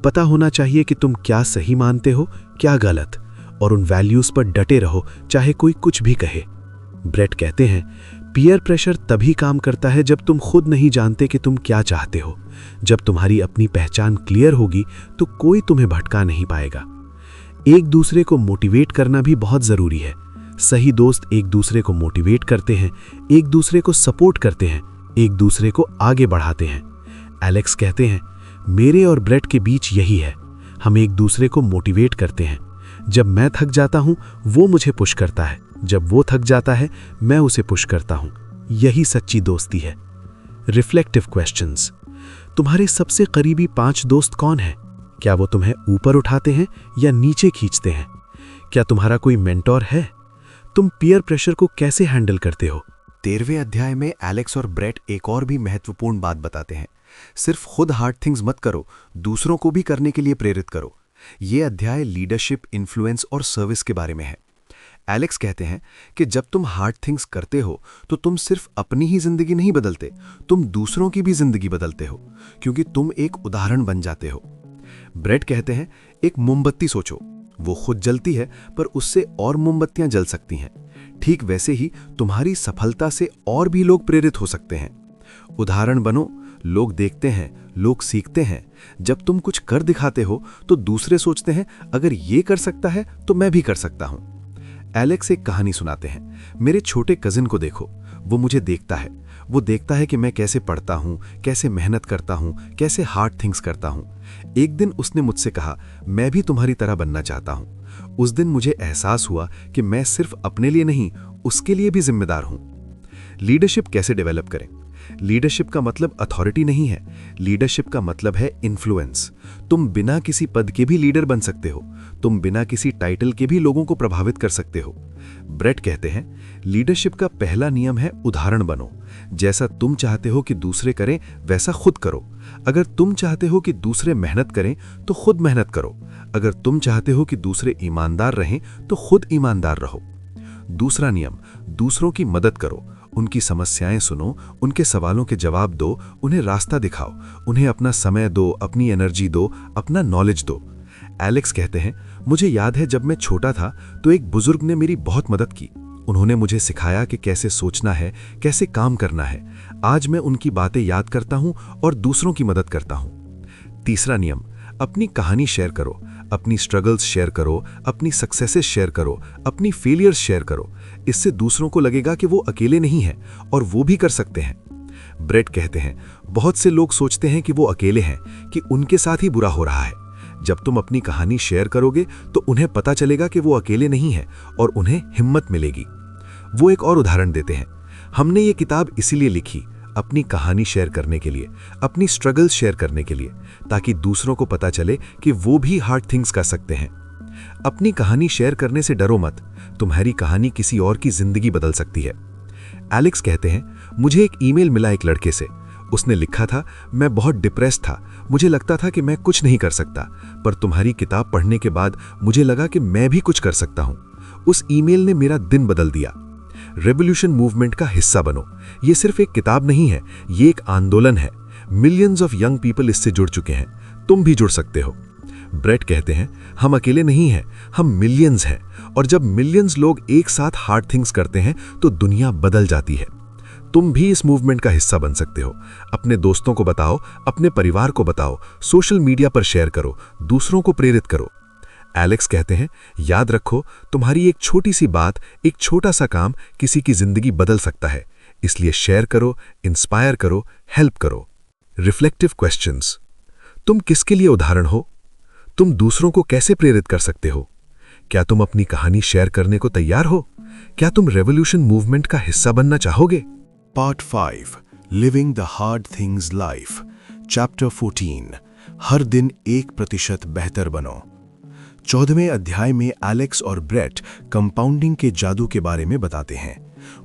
पता होना चाहिए कि तुम क्या सही मानते हो, क्या गलत, और उन वैल्यूज पर डटे रहो, चाहे कोई कुछ भी कहे। ब्रेट कहते हैं, पीयर प्रेशर तभी काम करता है जब तुम खुद नहीं जानते कि तुम क्या चाहते हो। जब तुम्हारी अपनी पहचान क्लियर होगी तो कोई तुम्हें भटका नहीं पाएगा। एक दूसरे को मोटिवेट करना भी बहुत जरूरी है। सही दोस्त एक दूसरे को मोटिवेट करते हैं, एक दूसरे को सपोर्ट करते हैं, एक दूसरे को आगे बढ़ाते हैं। एलेक्स कहते हैं, मेरे और ब्रेट के बीच यही है। हम एक दूसरे को मोटिवेट करते हैं। जब मैं थक जाता हूं वो मुझे पुश करता है, जब वो थक जाता है मैं उसे पुश करता हूं। यही सच्ची दोस्ती है। Reflective questions. तुम्हारे सबसे करीबी 5 दोस्त कौन हैं? क्या वो तुम्हें ऊपर उठाते हैं या नीचे खींचते हैं? क्या तुम्हारा कोई मेंटोर है? तुम पीयर प्रेशर को कैसे हैंडल करते हो? 13वें अध्याय में एलेक्स और ब्रेट एक और भी महत्वपूर्ण बात बताते हैं। सिर्फ खुद हार्ड थिंग्स मत करो, दूसरों को भी करने के लिए प्रेरित करो। ये अध्याय लीडरशिप, इन्फ्लुएंस और सर्विस के बारे में है। एलेक्स कहते हैं कि जब तुम हार्ड थिंग्स करते हो तो तुम सिर्फ अपनी ही जिंदगी नहीं बदलते, तुम दूसरों की भी जिंदगी बदलते हो, क्योंकि तुम एक उदाहरण बन जाते हो। ब्रेट कहते हैं, एक मोमबत्ती सोचो, वो खुद जलती है पर उससे और मोमबत्तियां जल सकती हैं। ठीक वैसे ही तुम्हारी सफलता से और भी लोग प्रेरित हो सकते हैं। उदाहरण बनो, लोग देखते हैं, लोग सीखते हैं। जब तुम कुछ कर दिखाते हो तो दूसरे सोचते हैं, अगर ये कर सकता है तो मैं भी कर सकता हूं। एलेक्स एक कहानी सुनाते हैं, मेरे छोटे कजिन को देखो, वो मुझे देखता है, वो देखता है कि मैं कैसे पढ़ता हूं, कैसे मेहनत करता हूं, कैसे हार्ड थिंग्स करता हूं। एक दिन उसने मुझसे कहा, मैं भी तुम्हारी तरह बनना चाहता हूं। उस दिन मुझे एहसास हुआ कि मैं सिर्फ अपने लिए नहीं, उसके लिए भी जिम्मेदार हूं। लीडरशिप कैसे डेवलप करें? लीडरशिप का मतलब अथॉरिटी नहीं है, लीडरशिप का मतलब है इन्फ्लुएंस। तुम बिना किसी पद के भी लीडर बन सकते हो, तुम बिना किसी टाइटल के भी लोगों को प्रभावित कर सकते हो। ब्रेट कहते हैं, लीडरशिप का पहला नियम है उदाहरण बनो। जैसा तुम चाहते हो कि दूसरे करें वैसा खुद करो। अगर तुम चाहते हो कि दूसरे मेहनत करें तो खुद मेहनत करो। अगर तुम चाहते हो कि दूसरे ईमानदार रहें तो खुद ईमानदार रहो। दूसरा नियम, दूसरों की मदद करो, उनकी समस्याएं सुनो, उनके सवालों के जवाब दो, उन्हें रास्ता दिखाओ, उन्हें अपना समय दो, अपनी एनर्जी दो, अपना नॉलेज दो। एलेक्स कहते हैं, मुझे याद है जब मैं छोटा था तो एक बुजुर्ग ने मेरी बहुत मदद की। उन्होंने मुझे सिखाया कि कैसे सोचना है, कैसे काम करना है। आज मैं उनकी बातें याद करता हूं और दूसरों की मदद करता हूं। तीसरा नियम, अपनी कहानी शेयर करो, अपनी स्ट्रगल्स शेयर करो, अपनी सक्सेसेस शेयर करो, अपनी फेलियर्स शेयर करो। इससे दूसरों को लगेगा कि वो अकेले नहीं हैं और वो भी कर सकते हैं। ब्रेट कहते हैं, बहुत से लोग सोचते हैं कि वो अकेले हैं, कि उनके साथ ही बुरा हो रहा है। जब तुम अपनी कहानी शेयर करोगे तो उन्हें पता चलेगा कि वो अकेले नहीं हैं और उन्हें हिम्मत मिलेगी। वो एक और उदाहरण देते हैं, हमने ये किताब इसीलिए लिखी, अपनी कहानी शेयर करने के लिए, अपनी स्ट्रगल्स शेयर करने के लिए, ताकि दूसरों को पता चले कि वो भी हार्ड थिंग्स कर सकते हैं। अपनी कहानी शेयर करने से डरो मत, तुम्हारी कहानी किसी और की जिंदगी बदल सकती है। एलेक्स कहते हैं, मुझे एक ईमेल मिला एक लड़के से। उसने लिखा था, मैं बहुत डिप्रेस था, मुझे लगता था कि मैं कुछ नहीं कर सकता, पर तुम्हारी किताब पढ़ने के बाद मुझे लगा कि मैं भी कुछ कर सकता हूं। उस ईमेल ने मेरा दिन बदल दिया। रेवोल्यूशन मूवमेंट का हिस्सा बनो। ये सिर्फ एक किताब नहीं है, ये एक आंदोलन है। मिलियंस ऑफ यंग पीपल इससे जुड़ चुके हैं, तुम भी जुड़ सकते हो। ब्रेट कहते हैं, हम अकेले नहीं हैं, हम मिलियंस हैं, और जब मिलियंस लोग एक साथ हार्ड थिंग्स करते हैं तो दुनिया बदल जाती है। तुम भी इस मूवमेंट का हिस्सा बन सकते हो। अपने दोस्तों को बताओ, अपने परिवार को बताओ, सोशल मीडिया पर शेयर करो, दूसरों को प्रेरित करो। एलेक्स कहते हैं, याद रखो, तुम्हारी एक छोटी सी बात, एक छोटा सा काम किसी की जिंदगी बदल सकता है। इसलिए शेयर करो, इंस्पायर करो, हेल्प करो। रिफ्लेक्टिव क्वेश्चंस, तुम किसके लिए उदाहरण हो? तुम दूसरों को कैसे प्रेरित कर सकते हो? क्या तुम अपनी कहानी शेयर करने को तैयार हो? क्या तुम रेवोल्यूशन मूवमेंट का हिस्सा बनना चाहोगे? Part 5, living the hard things life, chapter 14, हर दिन 1% बेहतर बनो। 14वें अध्याय में एलेक्स और ब्रेट कंपाउंडिंग के जादू के बारे में बताते हैं।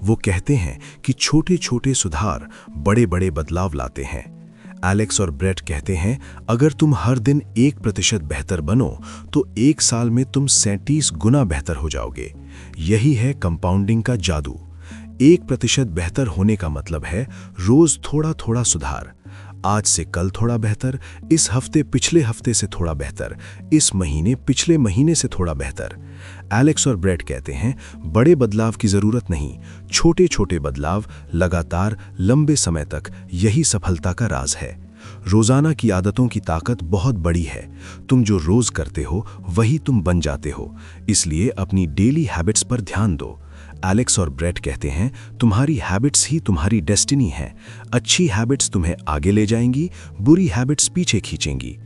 वो कहते हैं कि छोटे छोटे सुधार बड़े बड़े बदलाव लाते हैं। एलेक्स और ब्रेट कहते हैं, अगर तुम हर दिन 1% बेहतर बनो तो 1 साल में तुम 37 गुना बेहतर हो जाओगे। यही है कंपाउंडिंग का जादू। 1% बेहतर होने का मतलब है रोज थोड़ा थोड़ा सुधार। आज से कल थोड़ा बेहतर, इस हफ्ते पिछले हफ्ते से थोड़ा बेहतर, इस महीने पिछले महीने से थोड़ा बेहतर। एलेक्स और ब्रेट कहते हैं, बड़े बदलाव की जरूरत नहीं, छोटे छोटे बदलाव लगातार लंबे समय तक, यही सफलता का राज है। रोजाना की आदतों की ताकत बहुत बड़ी है। तुम जो रोज करते हो वही तुम बन जाते हो। इसलिए अपनी डेली हैबिट्स पर ध्यान दो। एलेक्स और ब्रेट कहते हैं, तुम्हारी हैबिट्स ही तुम्हारी डेस्टिनी है। अच्छी हैबिट्स तुम्हें आगे ले जाएंगी, बुरी हैबिट्स पीछे खींचेंगी।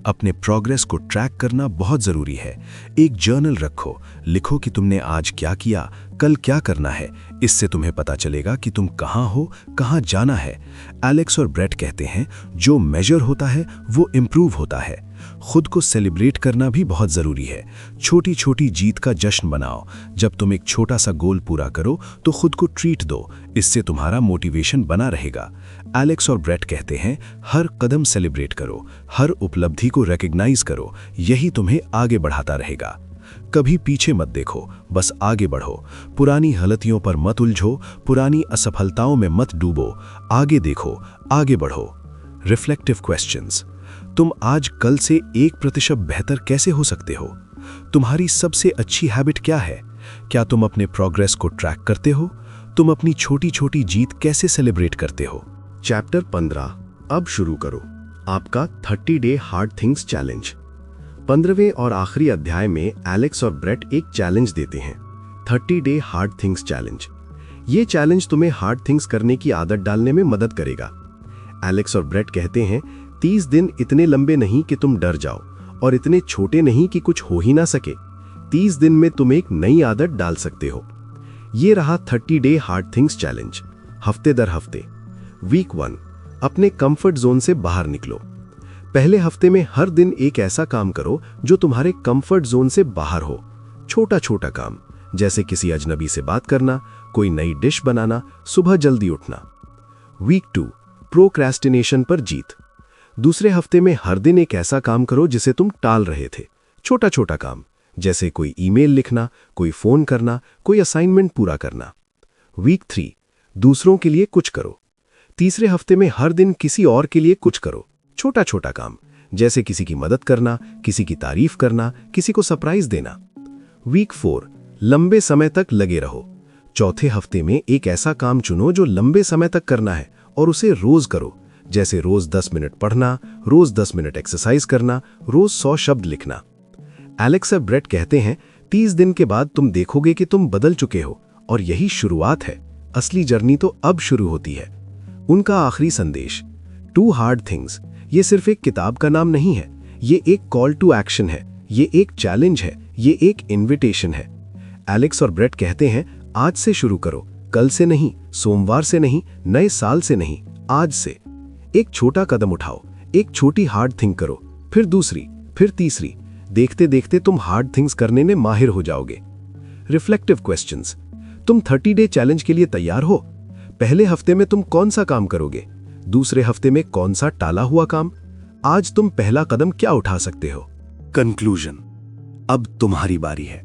अपने प्रोग्रेस को ट्रैक करना बहुत जरूरी है। एक जर्नल रखो, लिखो कि तुमने आज क्या किया, कल क्या करना है। इससे तुम्हें पता चलेगा कि तुम कहाँ हो, कहाँ जाना है। एलेक्स और ब्रेट कहते हैं, जो मेजर होता है वो इम्प्रूव होता है। खुद को सेलिब्रेट करना भी बहुत जरूरी है। छोटी छोटी जीत का जश्न बनाओ। जब तुम एक छोटा सा गोल पूरा करो तो खुद को ट्रीट दो, इससे तुम्हारा मोटिवेशन बना रहेगा। एलेक्स और ब्रेट कहते हैं, हर कदम सेलिब्रेट करो, हर उपलब्धि को रिकॉग्नाइज करो, यही तुम्हें आगे बढ़ाता रहेगा। कभी पीछे मत देखो, बस आगे बढ़ो। पुरानी गलतियों पर मत उलझो, पुरानी असफलताओं में मत डूबो। आगे देखो, आगे बढ़ो। Reflective questions. तुम आज कल से 1% बेहतर कैसे हो सकते हो? तुम्हारी सबसे अच्छी हैबिट क्या है? क्या तुम अपने प्रोग्रेस को ट्रैक करते हो? तुम अपनी छोटी छोटी जीत कैसे सेलिब्रेट करते हो? चैप्टर 15 अब शुरू करो आपका 30 डे हार्ड थिंग्स चैलेंज। 15वें और आखिरी अध्याय में एलेक्स और ब्रेट एक चैलेंज देते हैं, 30 डे हार्ड थिंग्स चैलेंज। ये चैलेंज तुम्हें हार्ड थिंग्स करने की आदत डालने में मदद करेगा। एलेक्स और ब्रेट कहते हैं 30 दिन इतने लंबे नहीं कि तुम डर जाओ और इतने छोटे नहीं कि कुछ हो ही ना सके। 30 दिन में तुम एक नई आदत डाल सकते हो। ये रहा 30 डे हार्ड थिंग्स चैलेंज, हफ्ते दर हफ्ते। वीक 1 अपने कंफर्ट जोन से बाहर निकलो। पहले हफ्ते में हर दिन एक ऐसा काम करो जो तुम्हारे कंफर्ट जोन से बाहर हो। छोटा छोटा काम, जैसे किसी अजनबी से बात करना, कोई नई डिश बनाना, सुबह जल्दी उठना। वीक 2 प्रोक्रेस्टिनेशन पर जीत। दूसरे हफ्ते में हर दिन एक ऐसा काम करो जिसे तुम टाल रहे थे। छोटा छोटा काम, जैसे कोई ईमेल लिखना, कोई फोन करना, कोई असाइनमेंट पूरा करना। वीक 3 दूसरों के लिए कुछ करो। तीसरे हफ्ते में हर दिन किसी और के लिए कुछ करो। छोटा छोटा काम, जैसे किसी की मदद करना, किसी की तारीफ करना, किसी को सरप्राइज देना। वीक 4 लंबे समय तक लगे रहो। चौथे हफ्ते में एक ऐसा काम चुनो जो लंबे समय तक करना है और उसे रोज करो, जैसे रोज 10 मिनट पढ़ना, रोज 10 मिनट एक्सरसाइज करना, रोज 100 शब्द लिखना। एलेक्स और ब्रेट कहते हैं 30 दिन के बाद तुम देखोगे कि तुम बदल चुके हो और यही शुरुआत है। असली जर्नी तो अब शुरू होती है। उनका आखिरी संदेश, 2 हार्ड थिंग्स, ये सिर्फ एक किताब का नाम नहीं है, ये एक कॉल टू एक्शन है, ये एक चैलेंज है, ये एक इन्विटेशन है। एलेक्स और ब्रेट कहते हैं आज से शुरू करो, कल से नहीं, सोमवार से नहीं, नए साल से नहीं, आज से। एक छोटा कदम उठाओ, एक छोटी हार्ड थिंग करो, फिर दूसरी, फिर तीसरी। देखते देखते तुम हार्ड थिंग्स करने में माहिर हो जाओगे। Reflective questions. तुम 30 डे चैलेंज के लिए तैयार हो? पहले हफ्ते में तुम कौन सा काम करोगे? दूसरे हफ्ते में कौन सा टाला हुआ काम? आज तुम पहला कदम क्या उठा सकते हो? कंक्लूजन, अब तुम्हारी बारी है।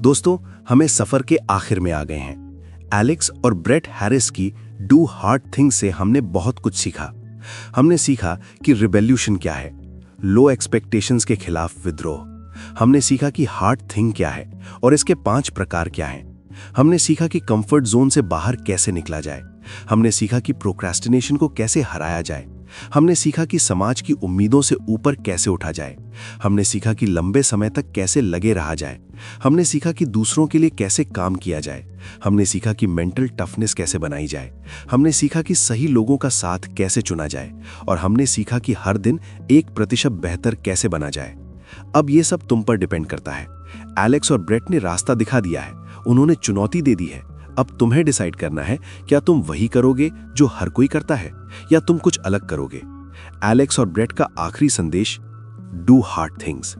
दोस्तों, हमें सफर के आखिर में आ गए हैं। एलेक्स और ब्रेट हैरिस की डू हार्ड थिंग्स से हमने बहुत कुछ सीखा। हमने सीखा कि रिबेल्यूशन क्या है, लो एक्सपेक्टेशंस के खिलाफ विद्रोह। हमने सीखा कि हार्ड थिंग क्या है और इसके 5 प्रकार क्या हैं। हमने सीखा कि कंफर्ट जोन से बाहर कैसे निकला जाए। हमने सीखा कि प्रोक्रेस्टिनेशन को कैसे हराया जाए। हमने सीखा कि समाज की उम्मीदों से ऊपर कैसे उठा जाए। हमने सीखा कि लंबे समय तक कैसे लगे रहा जाए। हमने सीखा कि दूसरों के लिए कैसे काम किया जाए। हमने सीखा कि मेंटल टफनेस कैसे बनाई जाए। हमने सीखा कि सही लोगों का साथ कैसे चुना जाए और हमने सीखा कि हर दिन 1% बेहतर कैसे बना जाए। अब ये सब तुम पर डिपेंड करता है। एलेक्स और ब्रेट ने रास्ता दिखा दिया है, उन्होंने चुनौती दे दी है। अब तुम्हें डिसाइड करना है, क्या तुम वही करोगे जो हर कोई करता है या तुम कुछ अलग करोगे। एलेक्स और ब्रेट का आखिरी संदेश, डू हार्ड थिंग्स।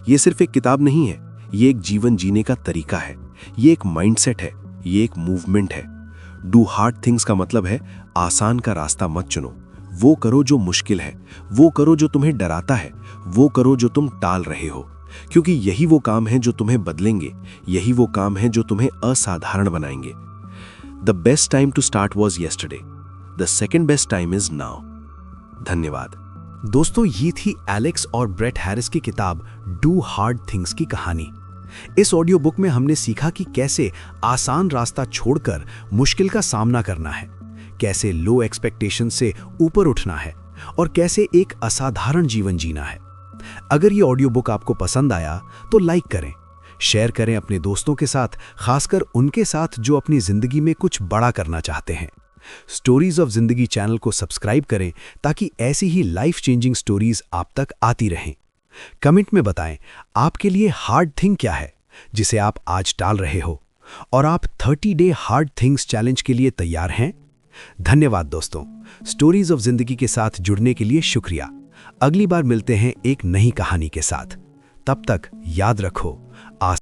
ये सिर्फ एक किताब नहीं है, ये एक जीवन जीने का तरीका है, ये एक माइंडसेट है, ये एक मूवमेंट है। डू हार्ड थिंग्स का मतलब है आसान का रास्ता मत चुनो। वो करो जो मुश्किल है, वो करो जो तुम्हें डराता है, वो करो जो तुम टाल रहे हो, क्योंकि यही वो काम है जो तुम्हें बदलेंगे, यही वो काम है जो तुम्हें असाधारण बनाएंगे। The best time to start was yesterday, the second best time is now. धन्यवाद। दोस्तों, ये थी एलेक्स और ब्रेट हैरिस की किताब डू हार्ड थिंग्स की कहानी। इस ऑडियो बुक में हमने सीखा कि कैसे आसान रास्ता छोड़कर मुश्किल का सामना करना है, कैसे लो एक्सपेक्टेशन से ऊपर उठना है और कैसे एक असाधारण जीवन जीना है। अगर ये ऑडियो बुक आपको पसंद आया तो लाइक करें, शेयर करें अपने दोस्तों के साथ, खासकर उनके साथ जो अपनी जिंदगी में कुछ बड़ा करना चाहते हैं। स्टोरीज ऑफ जिंदगी चैनल को सब्सक्राइब करें ताकि ऐसी ही लाइफ चेंजिंग स्टोरीज आप तक आती रहें। कमेंट में बताएं आपके लिए हार्ड थिंग क्या है जिसे आप आज टाल रहे हो, और आप 30 डे हार्ड थिंग्स चैलेंज के लिए तैयार हैं। धन्यवाद दोस्तों, स्टोरीज ऑफ जिंदगी के साथ जुड़ने के लिए शुक्रिया। अगली बार मिलते हैं एक नई कहानी के साथ। तब तक याद रखो,